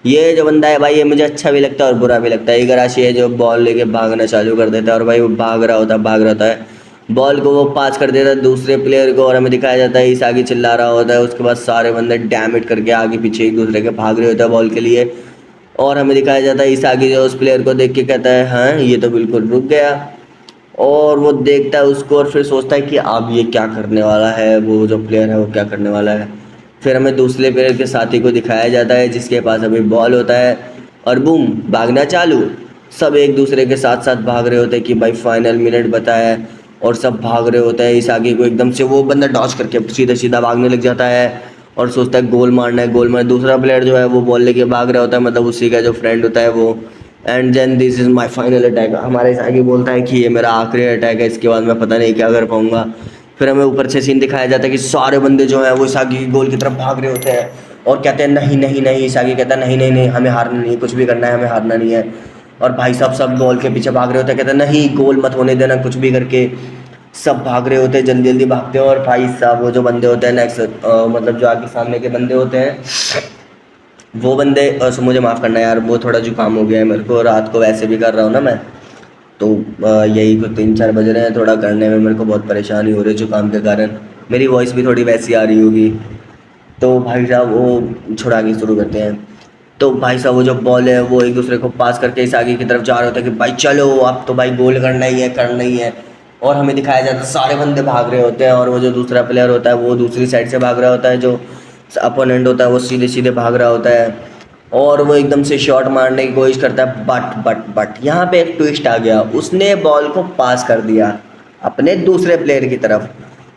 ये जो बंदा है भाई ये मुझे अच्छा भी लगता है और बुरा भी लगता है। इगाराशी है जो बॉल लेके भागना चालू कर देता है और भाई वो भाग रहा होता है भाग रहा होता है, बॉल को वो पास कर देता है दूसरे प्लेयर को। और हमें दिखाया जाता है इस आगे चिल्ला रहा होता है। उसके बाद सारे बंदे डैमेज करके आगे पीछे एक दूसरे के भाग रहे होते हैं बॉल के लिए। और हमें दिखाया जाता है इस आगे जो उस प्लेयर को देख के कहता है हाँ ये तो बिल्कुल रुक गया। और वो देखता है उसको और फिर सोचता है कि अब ये क्या करने वाला है, वो जो प्लेयर है वो क्या करने वाला है। फिर हमें दूसरे प्लेयर के साथी को दिखाया जाता है जिसके पास अभी बॉल होता है और बूम भागना चालू। सब एक दूसरे के साथ साथ भाग रहे होते हैं कि भाई फाइनल मिनट बताया है। और सब भाग रहे होते हैं इस आगे को, एकदम से वो बंदा डॉच करके सीधा सीधा भागने लग जाता है और सोचता है गोल मारना है गोल मारना। दूसरा प्लेयर जो है वो बॉल लेके भाग रहा होता है, मतलब उसी का जो फ्रेंड होता है वो। And then this is my final attack, हमारे आगे बोलता है कि ये मेरा आखिरी अटैक है, इसके बाद मैं पता नहीं क्या कर पाऊंगा। फिर हमें ऊपर से सीन दिखाया जाता है कि सारे बंदे जो हैं वो इसागी की गोल की तरफ भाग रहे होते हैं और कहते हैं नहीं नहीं नहीं। इसागी कहता है नहीं नहीं नहीं हमें हारना नहीं है, कुछ भी करना है हमें हारना नहीं है। और भाई साहब सब गोल के पीछे भाग रहे होते हैं, कहते हैं नहीं गोल मत होने देना कुछ भी करके। सब भाग रहे होते हैं जल्दी जल्दी भागते हैं। और भाई साहब वो जो बंदे होते हैं नेक्स्ट मतलब जो आगे सामने के बंदे होते हैं वो बंदे मुझे माफ़ करना यार, वो थोड़ा जुकाम हो गया है मेरे को, रात को वैसे भी कर रहा हूँ ना मैं, तो यही कुछ 3-4 बज रहे हैं, थोड़ा करने में मेरे को बहुत परेशानी हो रही है जुकाम के कारण। मेरी वॉइस भी थोड़ी वैसी आ रही होगी। तो भाई साहब वो छोड़ा आगे शुरू करते हैं। तो भाई साहब वो जो बॉल है वो एक दूसरे को पास करके इस आगे की तरफ जा रहे होते हैं कि भाई चलो अब तो भाई गोल करना ही है करना ही है। और हमें दिखाया जाता है सारे बंदे भाग रहे होते हैं और वो जो दूसरा प्लेयर होता है वो दूसरी साइड से भाग रहा होता है, जो अपोनेंट होता है वो सीधे सीधे भाग रहा होता है। और वो एकदम से शॉट मारने की कोशिश करता है बट यहाँ पे एक ट्विस्ट आ गया, उसने बॉल को पास कर दिया अपने दूसरे प्लेयर की तरफ।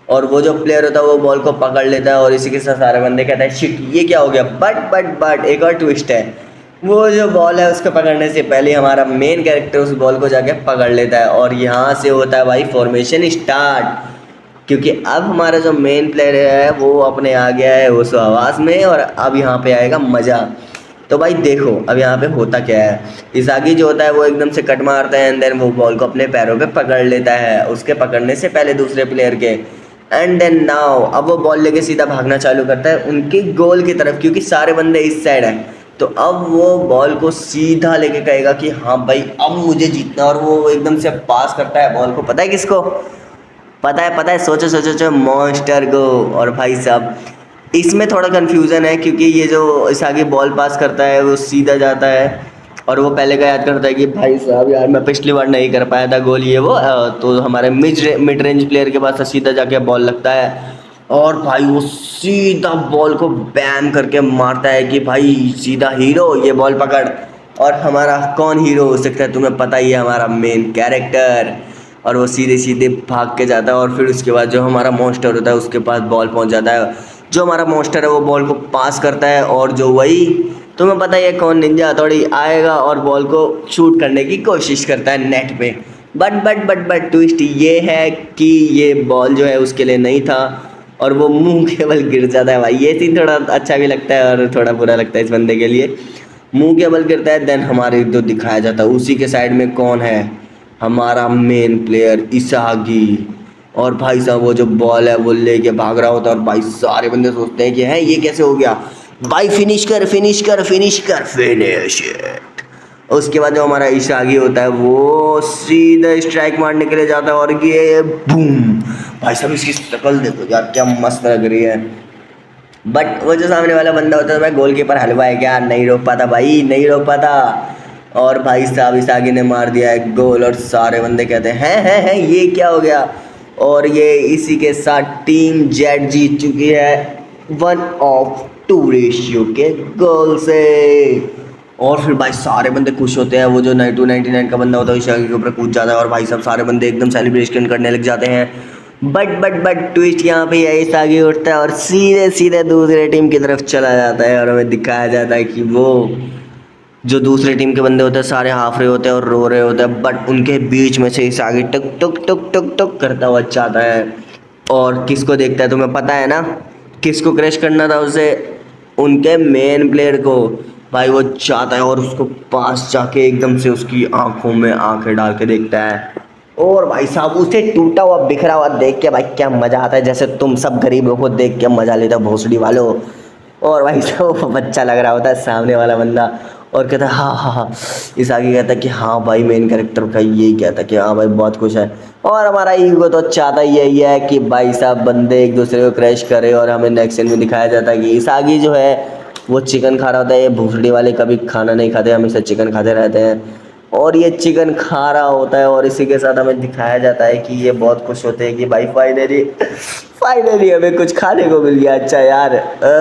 और वो जो प्लेयर होता है वो बॉल को पकड़ लेता है और इसी के साथ सारे बंदे कहते हैं शिट ये क्या हो गया। बट एक और ट्विस्ट है, वो जो बॉल है उसको पकड़ने से पहले हमारा मेन कैरेक्टर उस बॉल को जाके पकड़ लेता है। और यहाँ से होता है भाई फॉर्मेशन स्टार्ट, क्योंकि अब हमारा जो मेन प्लेयर है वो अपने आ गया है उस आवाज़ में और अब यहाँ पे आएगा मज़ा। तो भाई देखो अब यहाँ पे होता क्या है, इसागी जो होता है वो एकदम से कट मारता है एंड देन वो बॉल को अपने पैरों पे पकड़ लेता है उसके पकड़ने से पहले दूसरे प्लेयर के। एंड देन नाउ अब वो बॉल लेके सीधा भागना चालू करता है उनके गोल की तरफ, क्योंकि सारे बंदे इस साइड हैं। तो अब वो बॉल को सीधा लेके कहेगा कि हाँ भाई अब मुझे जीतना, और वो एकदम से पास करता है बॉल को, पता है किसको, पता है, सोचो सोचो सोचो मॉन्स्टर को। और भाई साहब इसमें थोड़ा कन्फ्यूज़न है, क्योंकि ये जो इसागी बॉल पास करता है वो सीधा जाता है, और वो पहले का याद करता है कि भाई साहब यार मैं पिछली बार नहीं कर पाया था गोल ये वो, तो हमारे मिड रेंज प्लेयर के पास सीधा जाके बॉल लगता है, और भाई वो सीधा बॉल को बैम करके मारता है कि भाई सीधा हीरो ये बॉल पकड़। और हमारा कौन हीरो हो सकता है, तुम्हें पता ही है, हमारा मेन कैरेक्टर। और वो सीधे सीधे भाग के जाता है, और फिर उसके बाद जो हमारा मॉन्स्टर होता है उसके पास बॉल पहुंच जाता है। जो हमारा मॉन्स्टर है वो बॉल को पास करता है, और जो वही तुम्हें पता ही है कौन, निंजा हथौड़ी आएगा और बॉल को शूट करने की कोशिश करता है नेट पे। बट ट्विस्ट ये है कि ये बॉल जो है उसके लिए नहीं था, और वो मुंह के बल गिर जाता है। भाई ये सीन थोड़ा अच्छा भी लगता है और थोड़ा बुरा लगता है इस बंदे के लिए। मुंह के बल गिरता है, देन हमारे जो दिखाया जाता है उसी के साइड में कौन है, हमारा मेन प्लेयर इसागी। और भाई साहब वो जो बॉल है वो लेके भाग रहा होता है, और भाई सारे बंदे सोचते हैं कि है ये कैसे हो गया, भाई फिनिश कर फिनिश कर फिनिश कर फिनिश इट। उसके बाद जो हमारा इशागी होता है वो सीधा स्ट्राइक मारने के लिए जाता है, और ये बूम। भाई साहब इसकी शक्ल देखो यार क्या मस्त लग रही है। बट वो जो सामने वाला बंदा होता है भाई गोलकीपर हलवा है क्या, नहीं रोक पाता भाई, नहीं रोक पाता। और भाई साहब इसागी ने मार दिया एक गोल, और सारे बंदे कहते हैं ये क्या हो गया। और ये इसी के साथ टीम जेड जीत चुकी है 1-2 रेशियो के गोल से। और फिर भाई सारे बंदे खुश होते हैं, वो जो 92-99 का बंदा होता है इशागी के ऊपर कूद जाता है, और भाई साहब सारे बंदे एकदम सेलिब्रेशन करने लग जाते हैं। बट ट्विस्ट यहाँ पे यही इसागी उठता है और सीधे सीधे दूसरे टीम की तरफ चला जाता है, और हमें दिखाया जाता है कि वो जो दूसरे टीम के बंदे होते हैं सारे हाफ रहे होते हैं और रो रहे होते हैं, बट उनके बीच में से इसागी टक टक टक टक टक करता हुआ जाता है। और किसको देखता है तुम्हें पता है ना, किसको क्रैश करना था उसे, उनके मेन प्लेयर को। भाई वो चाहता है और उसको पास जाके एकदम से उसकी आंखों में आंखें डाल के देखता है, और भाई साहब उसे टूटा हुआ बिखरा हुआ देख के भाई क्या मज़ा आता है, जैसे तुम सब गरीबों को देख के मज़ा लेते हो भोसड़ी वालों। और भाई साहब वो बच्चा लग रहा होता है सामने वाला बंदा, और कहता है हाँ। इस आगे कहता है कि हाँ भाई मेन कैरेक्टर का यही कहता है कि हाँ भाई बहुत खुश है। और हमारा ईगो तो चाहता यही है कि भाई साहब बंदे एक दूसरे को क्रैश करे, और हमें नेक्स्ट सीन में दिखाया जाता है कि इस आगे जो है वो चिकन खा रहा होता है। ये भूसड़ी वाले कभी खाना नहीं खाते, हमेशा चिकन खाते रहते हैं, और ये चिकन खा रहा होता है। और इसी के साथ हमें दिखाया जाता है कि ये बहुत खुश होते हैं कि भाई फाइनली हमें कुछ खाने को मिल गया। अच्छा यार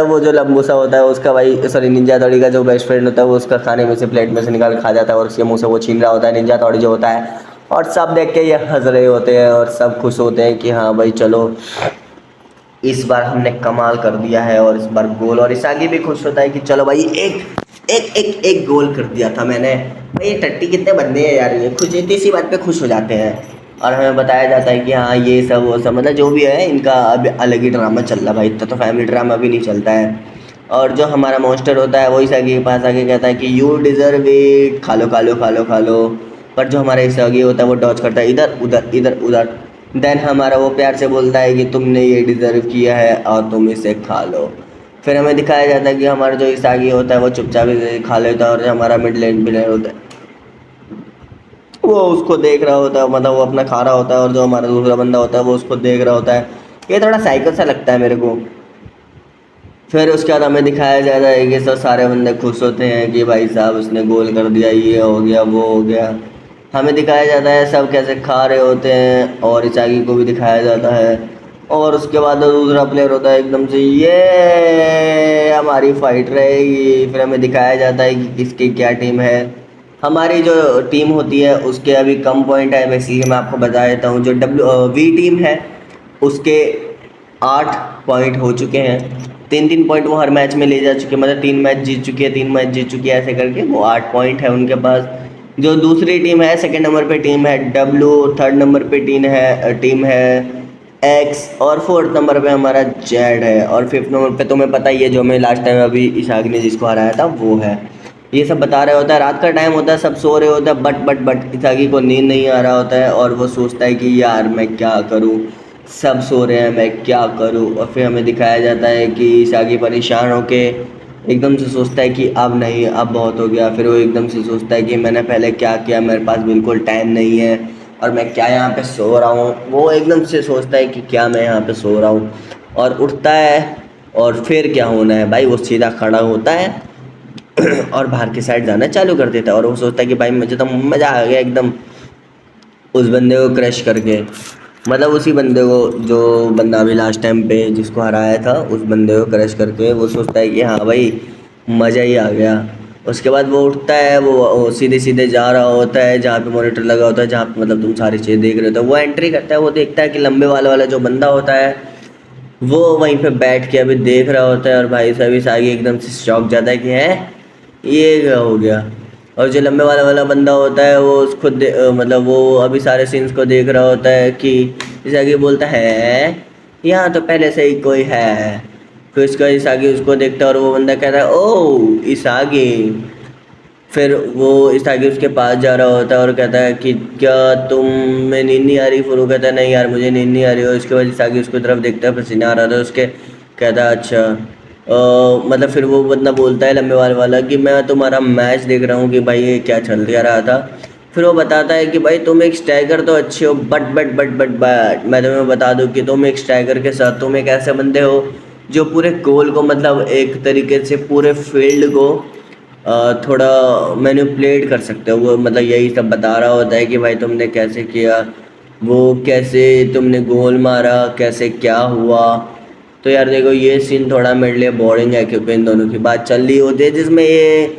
वो जो लंबूसा होता है उसका भाई सॉरी निंजा हथौड़ी का जो बेस्ट फ्रेंड होता है वो उसका खाने में से प्लेट में से निकाल खा जाता है, और उसके मुंह से वो छीन रहा होता है निंजा हथौड़ी जो होता है। और सब देख के ये हंस रहे होते हैं, और सब खुश होते हैं कि हाँ भाई चलो इस बार हमने कमाल कर दिया है, और इस बार गोल। और इसागी भी खुश होता है कि चलो भाई एक गोल कर दिया था मैंने। भाई ये टट्टी कितने बंदे हैं यार, ये खुश इतनी सी बात पे खुश हो जाते हैं। और हमें बताया जाता है कि हाँ ये सब वो सब मतलब जो भी है इनका अब अलग ही ड्रामा चल रहा है भाई, इतना तो फैमिली ड्रामा भी नहीं चलता है। और जो हमारा मॉन्स्टर होता है वो इसागी के पास आके कहता है कि यू डिज़र्व इट, खा लो खा लो खा लो खा लो। पर जो हमारा इसागी होता है वो डॉज करता है इधर उधर इधर उधर। देन हमारा वो प्यार से बोलता है कि तुमने ये डिज़र्व किया है और तुम इसे खा लो। फिर हमें दिखाया जाता है कि हमारा जो इसागी होता है वो चुपचाप इसे खा लेता है, और जो हमारा मिड लेन प्लेयर होता है वो उसको देख रहा होता है, मतलब वो अपना खा रहा होता है, और जो हमारा दूसरा बंदा होता है वो उसको देख रहा होता है। ये थोड़ा साइको सा लगता है मेरे को। फिर उसके बाद हमें दिखाया जाता है कि सब सारे बंदे खुश होते हैं कि भाई साहब उसने गोल कर दिया, ये हो गया वो हो गया। हमें दिखाया जाता है सब कैसे खा रहे होते हैं, और इसागी को भी दिखाया जाता है। और उसके बाद जो दूसरा प्लेयर होता है एकदम से ये हमारी फाइट रहेगी। फिर हमें दिखाया जाता है कि किसकी क्या टीम है। हमारी जो टीम होती है उसके अभी कम पॉइंट है, वैसे मैं आपको बता देता हूँ। जो वी टीम है उसके 8 पॉइंट हो चुके हैं, 3-3 पॉइंट वो हर मैच में ले जा चुके हैं, मतलब 3 मैच जीत चुकी है, 3 मैच जीत चुकी है, ऐसे करके वो 8 पॉइंट है उनके पास। जो दूसरी टीम है सेकंड नंबर पे टीम है डब्लू, थर्ड नंबर पे टीम है एक्स, और फोर्थ नंबर पे हमारा जेड है, और फिफ्थ नंबर पे तुम्हें पता ही है जो हमें लास्ट टाइम अभी इशाक ने जिसको हराया था वो है। ये सब बता रहे होता है, रात का टाइम होता है, सब सो रहे होता है, बट इसागी को नींद नहीं आ रहा होता है, और वो सोचता है कि यार मैं क्या करूँ, सब सो रहे हैं मैं क्या करूँ। और फिर हमें दिखाया जाता है कि इसागी परेशान होके एकदम से सोचता है कि अब नहीं, अब बहुत हो गया। फिर वो एकदम से सोचता है कि मैंने पहले क्या किया, मेरे पास बिल्कुल टाइम नहीं है, और मैं क्या यहाँ पे सो रहा हूँ। वो एकदम से सोचता है कि क्या मैं यहाँ पे सो रहा हूँ, और उठता है। और फिर क्या होना है भाई, वो सीधा खड़ा होता है और बाहर की साइड जाना चालू कर देता है। और वो सोचता है कि भाई मुझे तो मज़ा आ गया एकदम उस बंदे को क्रश करके। मतलब उसी बंदे को, जो बंदा अभी लास्ट टाइम पे जिसको हराया था, उस बंदे को क्रश करके वो सोचता है कि हाँ भाई मज़ा ही आ गया। उसके बाद वो उठता है, वो सीधे सीधे जा रहा होता है जहाँ पे मॉनिटर लगा होता है, जहाँ पे मतलब तुम सारी चीज़ें देख रहे हो। तो वो एंट्री करता है, वो देखता है कि लंबे वाला वाला जो बंदा होता है वो वहीं पे बैठ के अभी देख रहा होता है। और भाई साहब इस आगे एकदम से चौंक जाता है कि है ये क्या हो गया। और जो लंबे वाला वाला बंदा होता है वो उसको मतलब वो अभी सारे सीन्स को देख रहा होता है कि इस आगे बोलता है यहाँ तो पहले से ही कोई है। फिर उसका इस आगे उसको देखता है और वो बंदा कहता है ओ इस आगे। फिर वो इस आगे उसके पास जा रहा होता है और कहता है कि क्या तुम्हें नींद नहीं आ रही। फिर वो कहता है नहीं यार मुझे नींद नहीं आ रही। और उसके बाद इस आगे उसकी तरफ देखता है, पसीना आ रहा था उसके। कहता है अच्छा मतलब फिर वो बंदा बोलता है लंबे वाले वाला कि मैं तुम्हारा मैच देख रहा हूँ कि भाई ये क्या चल क्या रहा था। फिर वो बताता है कि भाई तुम एक स्ट्राइकर तो अच्छे हो, बट मैं तुम्हें बता दूं कि तुम एक स्ट्राइकर के साथ तुम एक ऐसे बंदे हो जो पूरे गोल को मतलब एक तरीके से पूरे फील्ड को थोड़ा मैनिपुलेट कर सकते हो। वो मतलब यही सब बता रहा होता है कि भाई तुमने कैसे किया, वो कैसे तुमने गोल मारा, कैसे क्या हुआ। तो यार देखो ये सीन थोड़ा मेरे लिए बोरिंग है क्योंकि इन दोनों की बात चल रही होती है, जिसमें ये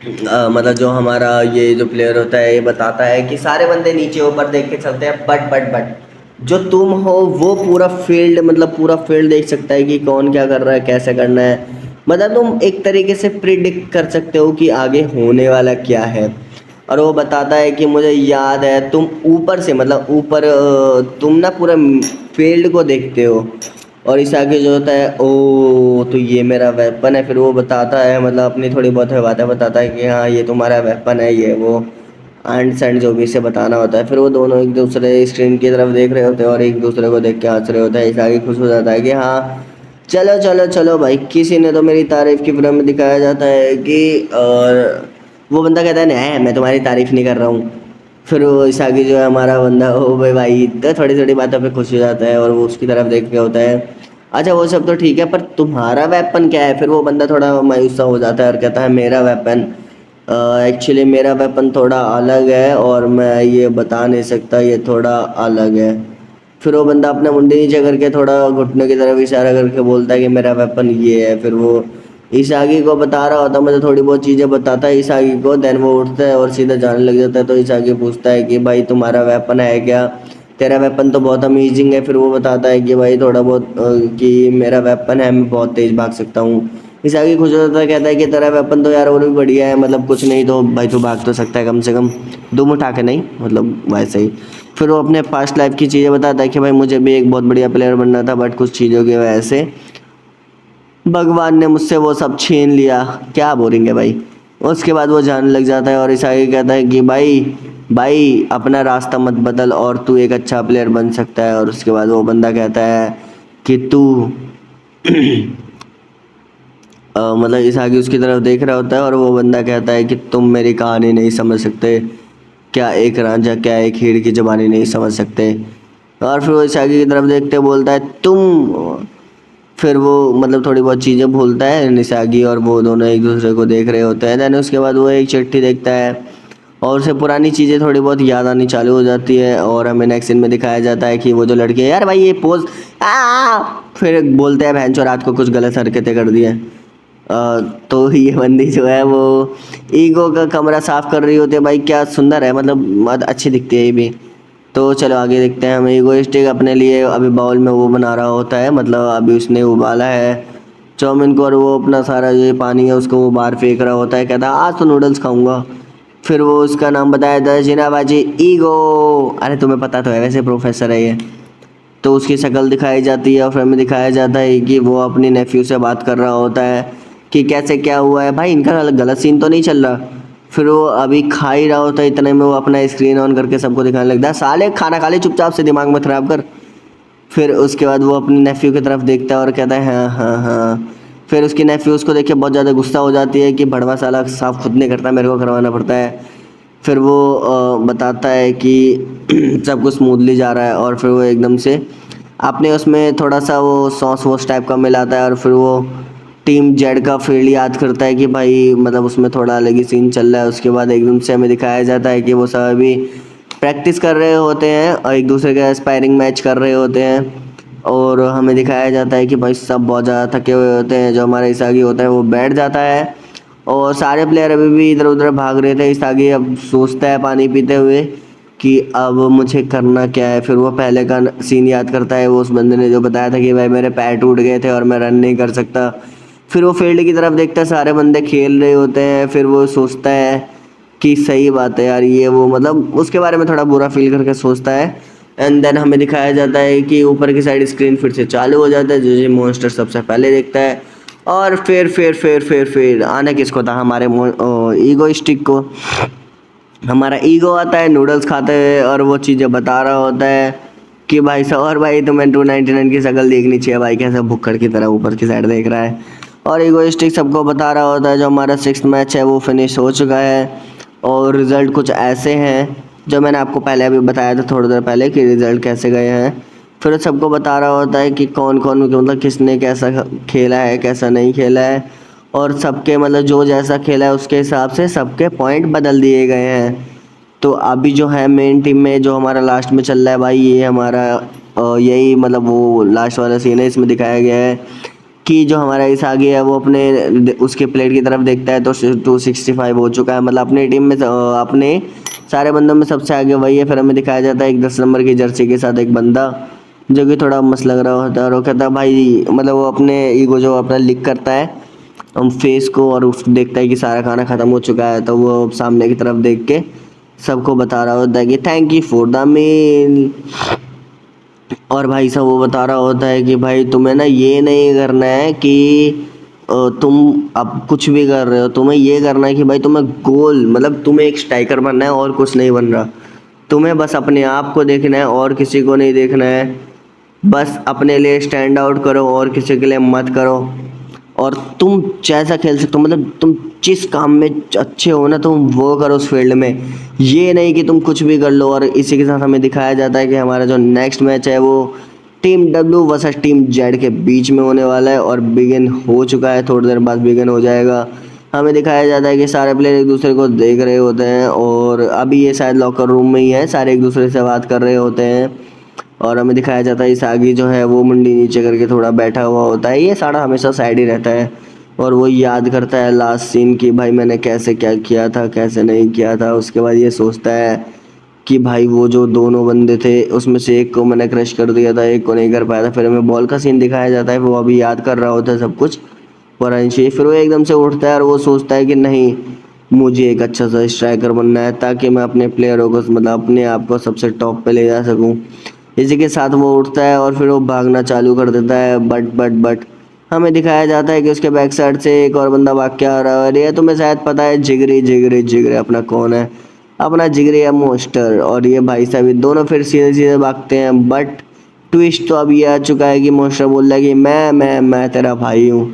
मतलब जो हमारा ये जो प्लेयर होता है ये बताता है कि सारे बंदे नीचे ऊपर देख के चलते हैं, बट जो तुम हो वो पूरा फील्ड मतलब पूरा फील्ड देख सकता है कि कौन क्या कर रहा है, कैसे करना है। मतलब तुम एक तरीके से प्रिडिक्ट कर सकते हो कि आगे होने वाला क्या है। और वो बताता है कि मुझे याद है तुम ऊपर से मतलब ऊपर तुम ना पूरा फील्ड को देखते हो। और इस आगे जो होता है ओ तो ये मेरा वेपन है। फिर वो बताता है मतलब अपनी थोड़ी बहुत बातें बताता है कि हाँ ये तुम्हारा वेपन है ये वो एंड सेंड जो भी इसे बताना होता है। फिर वो दोनों एक दूसरे स्क्रीन की तरफ देख रहे होते हैं और एक दूसरे को देख के हंस रहे होते हैं। इस आगे खुश हो जाता है कि हाँ चलो चलो चलो भाई किसी ने तो मेरी तारीफ़ की फिल्म में दिखाया जाता है कि और वो बंदा कहता है नहीं मैं तुम्हारी तारीफ़ नहीं कर रहा हूँ। फिर वो इस आगे जो है हमारा बंदा ओ भाई तो थोड़ी थोड़ी बातों पे खुश हो जाता है और वो उसकी तरफ देख के होता है अच्छा वो सब तो ठीक है पर तुम्हारा वेपन क्या है। फिर वो बंदा थोड़ा मायूस सा हो जाता है और कहता है मेरा वेपन एक्चुअली मेरा वेपन थोड़ा अलग है और मैं ये बता नहीं सकता, ये थोड़ा अलग है। फिर वो बंदा अपना मुंडी नीचे करके थोड़ा घुटने की तरफ इशारा करके बोलता है कि मेरा वेपन ये है। फिर वो इसागी को बता रहा होता है, मुझे थोड़ी बहुत चीज़ें बताता है इसागी को। देन वो उठता है और सीधा जाने लग जाता है। तो इसागी पूछता है कि भाई तुम्हारा वेपन है क्या, तेरा वेपन तो बहुत अमेजिंग है। फिर वो बताता है कि भाई थोड़ा बहुत कि मेरा वेपन है मैं बहुत तेज़ भाग सकता हूँ। इसागी खुश हो जाता है, कहता है कि तेरा वेपन तो यार और भी बढ़िया है, मतलब कुछ नहीं तो भाई तू भाग तो सकता है कम से कम दुम उठा के नहीं, मतलब वैसे ही। फिर वो अपने पास्ट लाइफ की चीज़ें बताता है कि भाई मुझे भी एक बहुत बढ़िया प्लेयर बनना था बट कुछ चीज़ों की वजह से भगवान ने मुझसे वो सब छीन लिया। क्या बोलेंगे भाई। उसके बाद वो जाने लग जाता है और ईसाई कहता है कि भाई भाई अपना रास्ता मत बदल और तू एक अच्छा प्लेयर बन सकता है। और उसके बाद वो बंदा कहता है कि तू मतलब इसागी उसकी तरफ देख रहा होता है और वो बंदा कहता है कि तुम मेरी कहानी नहीं समझ सकते, क्या एक रांझा क्या एक हीर की ज़बानी नहीं समझ सकते। और फिर वो इसागी की तरफ देखते बोलता है तुम। फिर वो मतलब थोड़ी बहुत चीज़ें भूलता है निसागी और वो दोनों एक दूसरे को देख रहे होते हैं। देन उसके बाद वो एक चिट्ठी देखता है और उसे पुरानी चीज़ें थोड़ी बहुत याद आनी चालू हो जाती है। और हमें नेक्स्ट सीन में दिखाया जाता है कि वो जो लड़की है यार भाई ये पोज फिर बोलते हैं बहन चो रात को कुछ गलत हरकतें कर दी हैं। तो ये बंदी जो है वो ईगो का कमरा साफ कर रही होती है। भाई क्या सुंदर है, मतलब बहुत अच्छी दिखती है ये भी। तो चलो आगे देखते हैं। हम ईगोइस्टिक अपने लिए अभी बाउल में वो बना रहा होता है, मतलब अभी उसने उबाला है चाउमीन को और वो अपना सारा जो पानी है उसको वो बाहर फेंक रहा होता है। कहता है आज तो नूडल्स खाऊंगा। फिर वो उसका नाम बताया था जिनाबाजी ईगो। अरे तुम्हें पता तो है वैसे प्रोफेसर है ये। तो उसकी शक्ल दिखाई जाती है और फिर हमें दिखाया जाता है कि वो अपनी नेफ्यू से बात कर रहा होता है कि कैसे क्या हुआ है भाई, इनका गलत सीन तो नहीं चल रहा। फिर वो अभी खा ही रहा होता है, इतने में वो अपना स्क्रीन ऑन करके सबको दिखाने लगता है साले खाना खा ले चुपचाप से दिमाग मत खराब कर। फिर उसके बाद वो अपने नेफ्यू की तरफ देखता है और कहता है हाँ हाँ हाँ। फिर उसकी नेफ्यू उसको देख के बहुत ज़्यादा गुस्सा हो जाती है कि बड़वा साला साफ खुद नहीं करता मेरे को करवाना पड़ता है। फिर वो बताता है कि सब कुछ स्मूथली जा रहा है, और फिर वो एकदम से आपने उसमें थोड़ा सा वो सॉस वॉस टाइप का मिलाता है, और फिर वो टीम जेड का फील्ड याद करता है कि भाई मतलब उसमें थोड़ा अलग ही सीन चल रहा है। उसके बाद एकदम से हमें दिखाया जाता है कि वो सब अभी प्रैक्टिस कर रहे होते हैं और एक दूसरे का स्पायरिंग मैच कर रहे होते हैं, और हमें दिखाया जाता है कि भाई सब बहुत ज़्यादा थके हुए होते हैं। जो हमारा इसागी होता है वो बैठ जाता है, और सारे प्लेयर अभी भी इधर उधर भाग रहे थे। इसागी अब सोचता है पानी पीते हुए कि अब मुझे करना क्या है। फिर वो पहले का सीन याद करता है, वो उस बंदे ने जो बताया था कि भाई मेरे पैर टूट गए थे और मैं रन नहीं कर सकता। फिर वो फील्ड की तरफ देखता है, सारे बंदे खेल रहे होते हैं। फिर वो सोचता है कि सही बात है यार, ये वो मतलब उसके बारे में थोड़ा बुरा फील करके सोचता है। एंड देन हमें दिखाया जाता है कि ऊपर की साइड स्क्रीन फिर से चालू हो जाता है, जो ये मॉन्स्टर सबसे पहले देखता है। और फिर आना किसको था, हमारे ईगो स्टिक को। हमारा ईगो आता है नूडल्स खाते हुए, और वो चीज़ें बता रहा होता है कि भाई साहब, और भाई तुम्हें 299 की शक्ल देखनी चाहिए भाई, कैसे भुक्कड़ की तरह ऊपर की साइड देख रहा है। और ईगोइस्टिक सबको बता रहा होता है जो हमारा 6th मैच है वो फिनिश हो चुका है, और रिज़ल्ट कुछ ऐसे हैं जो मैंने आपको पहले अभी बताया था थोड़ी देर पहले कि रिज़ल्ट कैसे गए हैं। फिर सबको बता रहा होता है कि कौन कौन मतलब किसने कैसा खेला है कैसा नहीं खेला है, और सबके मतलब जो जैसा खेला है उसके हिसाब से सबके पॉइंट बदल दिए गए हैं। तो अभी जो है मेन टीम में जो हमारा लास्ट में चल रहा है भाई, ये हमारा यही मतलब वो लास्ट वाला सीन है। इसमें दिखाया गया है कि जो हमारा इस आगे है वो अपने उसके प्लेट की तरफ देखता है तो 265 हो चुका है, मतलब अपनी टीम में अपने सारे बंदों में सबसे आगे वही है। फिर हमें दिखाया जाता है एक 10 नंबर की जर्सी के साथ एक बंदा जो कि थोड़ा मस्त लग रहा होता है, और वो कहता है भाई मतलब वो अपने ईगो जो अपना लिक करता है हम फेस को, और उस देखता है कि सारा खाना ख़त्म हो चुका है, तो वो सामने की तरफ देख के सबको बता रहा होता है कि thank you for the meal. और भाई साहब वो बता रहा होता है कि भाई तुम्हें ना ये नहीं करना है कि तुम अब कुछ भी कर रहे हो, तुम्हें ये करना है कि भाई तुम्हें गोल मतलब तुम्हें एक स्ट्राइकर बनना है और कुछ नहीं बन रहा। तुम्हें बस अपने आप को देखना है और किसी को नहीं देखना है। बस अपने लिए स्टैंड आउट करो और किसी के लिए मत करो, और तुम जैसा खेल सकते हो मतलब तुम जिस काम में अच्छे हो ना तुम वो करो उस फील्ड में, ये नहीं कि तुम कुछ भी कर लो। और इसी के साथ हमें दिखाया जाता है कि हमारा जो नेक्स्ट मैच है वो team W versus team Z के बीच में होने वाला है, और बिगिन हो चुका है, थोड़ी देर बाद बिगिन हो जाएगा। हमें दिखाया जाता है कि सारे प्लेयर एक दूसरे को देख रहे होते हैं, और अभी ये शायद लॉकर रूम में ही है, सारे एक दूसरे से बात कर रहे होते हैं। और हमें दिखाया जाता है इसागी जो है वो मुंडी नीचे करके थोड़ा बैठा हुआ होता है, ये सारा हमेशा साइड ही रहता है। और वो याद करता है लास्ट सीन की भाई मैंने कैसे क्या किया था कैसे नहीं किया था। उसके बाद ये सोचता है कि भाई वो जो दोनों बंदे थे उसमें से एक को मैंने क्रश कर दिया था, एक को नहीं कर पाया था। फिर हमें बॉल का सीन दिखाया जाता है, वो अभी याद कर रहा होता है सब कुछ वरांशी। फिर वो एकदम से उठता है और वो सोचता है कि नहीं, मुझे एक अच्छा सा स्ट्राइकर बनना है ताकि मैं अपने प्लेयरों को मतलब अपने आप को सबसे टॉप पे ले जा सकूं। इसी के साथ वो उठता है और फिर वो भागना चालू कर देता है, बट हमें दिखाया जाता है कि उसके बैक साइड से एक और बंदा भाग के आ रहा है। और ये तुम्हें शायद पता है जिगरी जिगरी जिगरी अपना कौन है, अपना जिगरी है मोस्टर। और ये भाई साहब ये दोनों फिर सीधे सीधे भागते हैं, बट ट्विस्ट तो अब ये आ चुका है कि मोस्टर बोल रहा है कि मैं तेरा भाई हूँ,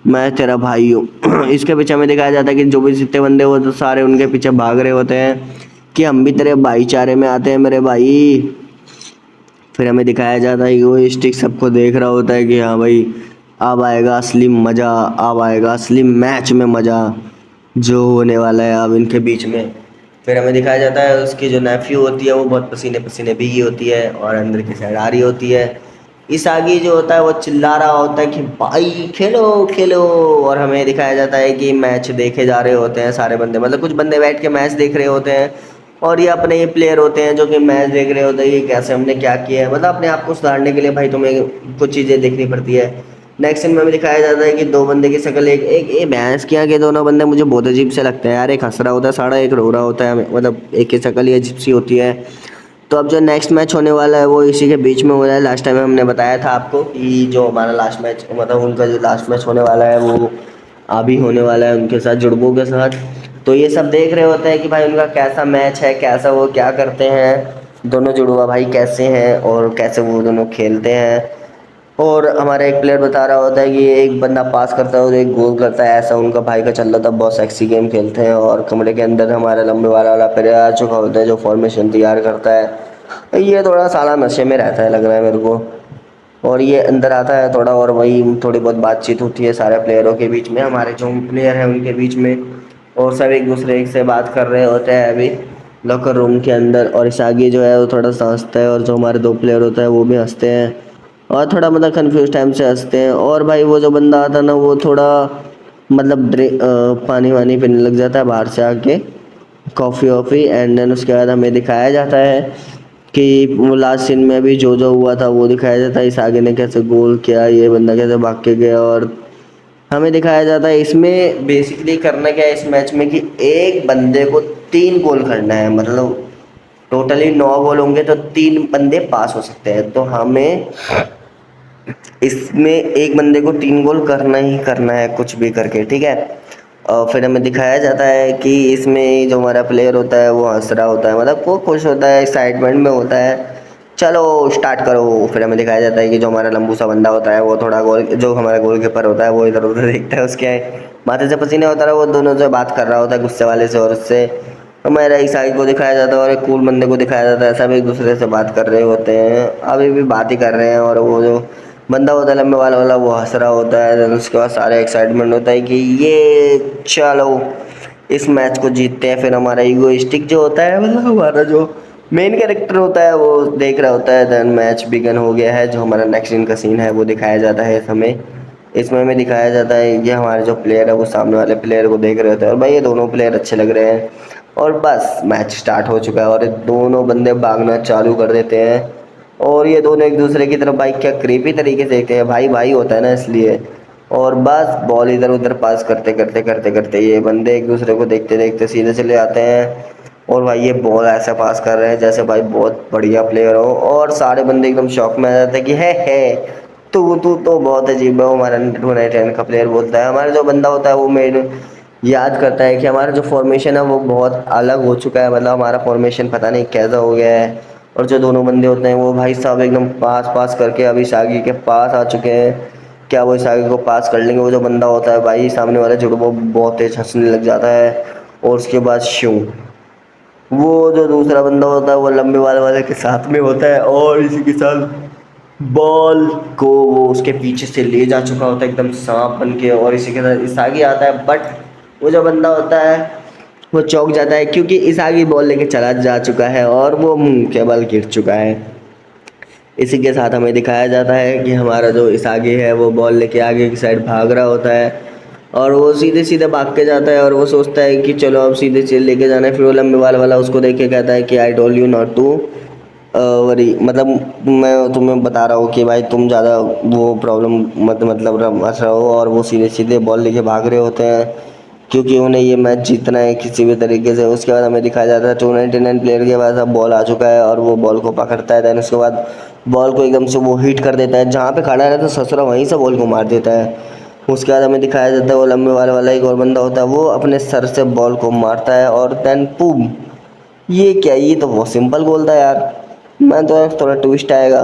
मैं तेरा भाई हूँ। इसके पीछे हमें दिखाया जाता है कि जो भी जितने बंदे हो तो सारे उनके पीछे भाग रहे होते हैं कि हम भी तेरे भाईचारे में आते हैं मेरे भाई। फिर हमें दिखाया जाता है कि वो स्टिक सबको देख रहा होता है कि हाँ भाई अब आएगा असली मज़ा, अब आएगा असली मैच में मज़ा जो होने वाला है अब इनके बीच में। फिर हमें दिखाया जाता है उसकी जो नेफ्यू होती है वो बहुत पसीने पसीने भीगी होती है और अंदर की साइड आ रही होती है। इस आगे जो होता है वो चिल्ला रहा होता है कि भाई खेलो खेलो। और हमें दिखाया जाता है कि मैच देखे जा रहे होते हैं सारे बंदे, मतलब कुछ बंदे बैठ के मैच देख रहे होते हैं, और ये अपने ही प्लेयर होते हैं जो कि मैच देख रहे होते हैं कि कैसे हमने क्या किया है। मतलब अपने आप को सुधारने के लिए भाई तुम्हें कुछ चीज़ें देखनी पड़ती है। नेक्स्ट सीन में हमें दिखाया जाता है कि दो बंदे की शक्ल एक एक ये भैंस किया के दोनों बंदे मुझे बहुत अजीब से लगते हैं यार, एक हंस रहा होता है साड़ा, एक रो रहा होता है, मतलब एक की शक्ल ही अजीब सी होती है। तो अब जो नेक्स्ट मैच होने वाला है वो इसी के बीच में हो रहा है। लास्ट टाइम हमने बताया था आपको कि जो हमारा लास्ट मैच मतलब उनका जो लास्ट मैच होने वाला है वो अभी होने वाला है उनके साथ जुड़बों के साथ। तो ये सब देख रहे होते हैं कि भाई उनका कैसा मैच है, कैसा वो क्या करते हैं, दोनों जुड़वा भाई कैसे हैं और कैसे वो दोनों खेलते हैं। और हमारा एक प्लेयर बता रहा होता है कि एक बंदा पास करता है और एक गोल करता है, ऐसा उनका भाई का चल रहा था। बहुत सेक्सी गेम खेलते हैं और कमरे के अंदर हमारा लंबे वाला प्लेयर आ चुका होता है जो फॉर्मेशन तैयार करता है। ये थोड़ा साला नशे में रहता है लग रहा है मेरे को। और ये अंदर आता है थोड़ा और वही थोड़ी बहुत बातचीत होती है सारे प्लेयरों के बीच में, हमारे जो प्लेयर हैं उनके बीच में। और सब एक दूसरे से बात कर रहे होते हैं अभी लॉकर रूम के अंदर। और इस आगे जो है वो थोड़ा सा हंसता है और जो हमारे दो प्लेयर होता है वो भी हंसते हैं और थोड़ा मतलब कन्फ्यूज टाइम से हंसते हैं। और भाई वो जो बंदा आता है ना वो थोड़ा मतलब पानी वानी पीने लग जाता है बाहर से आके, कॉफ़ी वॉफ़ी। एंड देन उसके बाद हमें दिखाया जाता है कि वो लास्ट सीन में भी जो हुआ था वो दिखाया जाता है। इस आगे ने कैसे गोल किया, ये बंदा कैसे भाग के गया। और हमें दिखाया जाता है इसमें बेसिकली करना क्या है इस मैच में कि एक बंदे को 3 गोल करना है। मतलब टोटली 9 गोल होंगे तो 3 बंदे पास हो सकते हैं। तो हमें इसमें एक बंदे को 3 गोल करना ही करना है कुछ भी करके, ठीक है। और फिर हमें दिखाया जाता है कि इसमें जो हमारा प्लेयर होता है वो हंस रहा होता है, मतलब वो खुश होता है, एक्साइटमेंट में होता है। चलो स्टार्ट करो। फिर हमें दिखाया जाता है कि जो हमारा लंबू सा बंदा होता है वो थोड़ा गोल, जो हमारा गोल कीपर होता है वो इधर उधर देखता है, उसके माथे से पसीने होता है, वो दोनों से बात कर रहा होता है गुस्से वाले से और उससे। हमारा ईसाई को दिखाया जाता है और एक कूल बंदे को दिखाया जाता है। सब एक दूसरे से बात कर रहे होते हैं, अभी भी बात ही कर रहे हैं। और वो जो बंदा होता है लंबे वाला वो हंस रहा होता है। then उसके बाद सारे एक्साइटमेंट होता है कि ये चलो इस मैच को जीतते हैं। फिर हमारा ईगोइस्टिक जो होता है, मतलब हमारा जो मेन कैरेक्टर होता है वो देख रहा होता है। देन मैच बिगन हो गया है। जो हमारा नेक्स्ट सीन का सीन है वो दिखाया जाता है हमें। इसमें हमें दिखाया जाता है ये हमारे जो प्लेयर है वो सामने वाले प्लेयर को देख रहे होते हैं और भाई ये दोनों प्लेयर अच्छे लग रहे हैं। और बस मैच स्टार्ट हो चुका है और ये दोनों बंदे भागना चालू कर देते हैं। और ये दोनों एक दूसरे की तरफ भाई क्या क्रीपी तरीके से देखते हैं, भाई भाई होता है ना इसलिए। और बस बॉल इधर उधर पास करते करते करते करते ये बंदे एक दूसरे को देखते देखते सीधे चले आते हैं। और भाई ये बॉल ऐसा पास कर रहे हैं जैसे भाई बहुत बढ़िया प्लेयर हो। और सारे बंदे एकदम शॉक में आ जाते हैं कि है तू तू तो बहुत अजीब है। वो हमारा 2 का प्लेयर बोलता है। हमारा जो बंदा होता है वो मेन याद करता है कि हमारा जो फॉर्मेशन है वो बहुत अलग हो चुका है, मतलब हमारा फॉर्मेशन पता नहीं कैसा हो गया है। और जो दोनों बंदे होते हैं वो भाई साहब एकदम पास पास करके अभी सागी के पास आ चुके हैं। क्या वो सागी को पास कर लेंगे? वो जो बंदा होता है भाई सामने वाला जो वो बहुत तेज हंसने लग जाता है। और उसके बाद शू वो जो दूसरा बंदा होता है वो लंबे वाले के साथ में होता है और इसी के साथ बॉल को वो उसके पीछे से ले जा चुका होता है एकदम सांप बन के। और इसी के साथ इसागी आता है, बट वो जो बंदा होता है वो चौंक जाता है क्योंकि इसागी बॉल लेके चला जा चुका है और वो मुंह के बल गिर चुका है। इसी के साथ हमें दिखाया जाता है कि हमारा जो इसागी है वो बॉल लेके आगे की साइड भाग रहा होता है और वो सीधे सीधे भाग के जाता है और वो सोचता है कि चलो अब सीधे सीधे लेके जाना है। फिर वो लंबे वाला उसको देख के कहता है कि I told you not to worry, मतलब मैं तुम्हें बता रहा हूँ कि भाई तुम ज़्यादा वो प्रॉब्लम मतलब मत रहो। और वो सीधे सीधे बॉल लेके भाग रहे होते हैं क्योंकि उन्हें ये मैच जीतना है किसी भी तरीके से। उसके बाद हमें दिखाया जाता है 299 प्लेयर के पास अब बॉल आ चुका है और वो बॉल को पकड़ता है। दैन उसके बाद बॉल को एकदम से वो हिट कर देता है, जहाँ पे खड़ा रहता है ससुरा वहीं से बॉल को मार देता है। उसके बाद हमें दिखाया जाता है वो लंबे वाला एक और बंदा होता है वो अपने सर से बॉल को मारता है और दैन पूम। ये क्या, ये तो बहुत सिंपल गोल था यार, मैं तो थोड़ा ट्विस्ट आएगा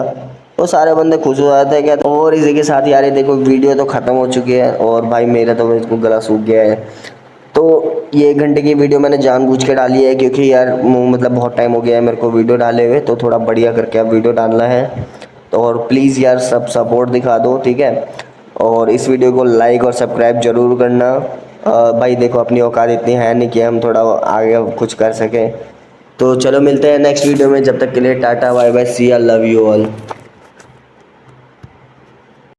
तो सारे बंदे खुश हो जाते हैं क्या। और इसी के साथ यार ये देखो वीडियो तो ख़त्म हो चुकी है और भाई मेरा तो इसको गला सूख गया है। तो ये 1 घंटे की वीडियो मैंने जानबूझ के डाली है क्योंकि यार मतलब बहुत टाइम हो गया है मेरे को वीडियो डाले हुए, तो थोड़ा बढ़िया करके अब वीडियो डालना है। तो और प्लीज़ यार सब सपोर्ट दिखा दो, ठीक है। और इस वीडियो को लाइक और सब्सक्राइब ज़रूर करना। भाई देखो अपनी औकात इतनी है नहीं कि हम थोड़ा आगे कुछ कर सकें। तो चलो मिलते हैं नेक्स्ट वीडियो में, जब तक के लिए tata bye bye see, I love you all.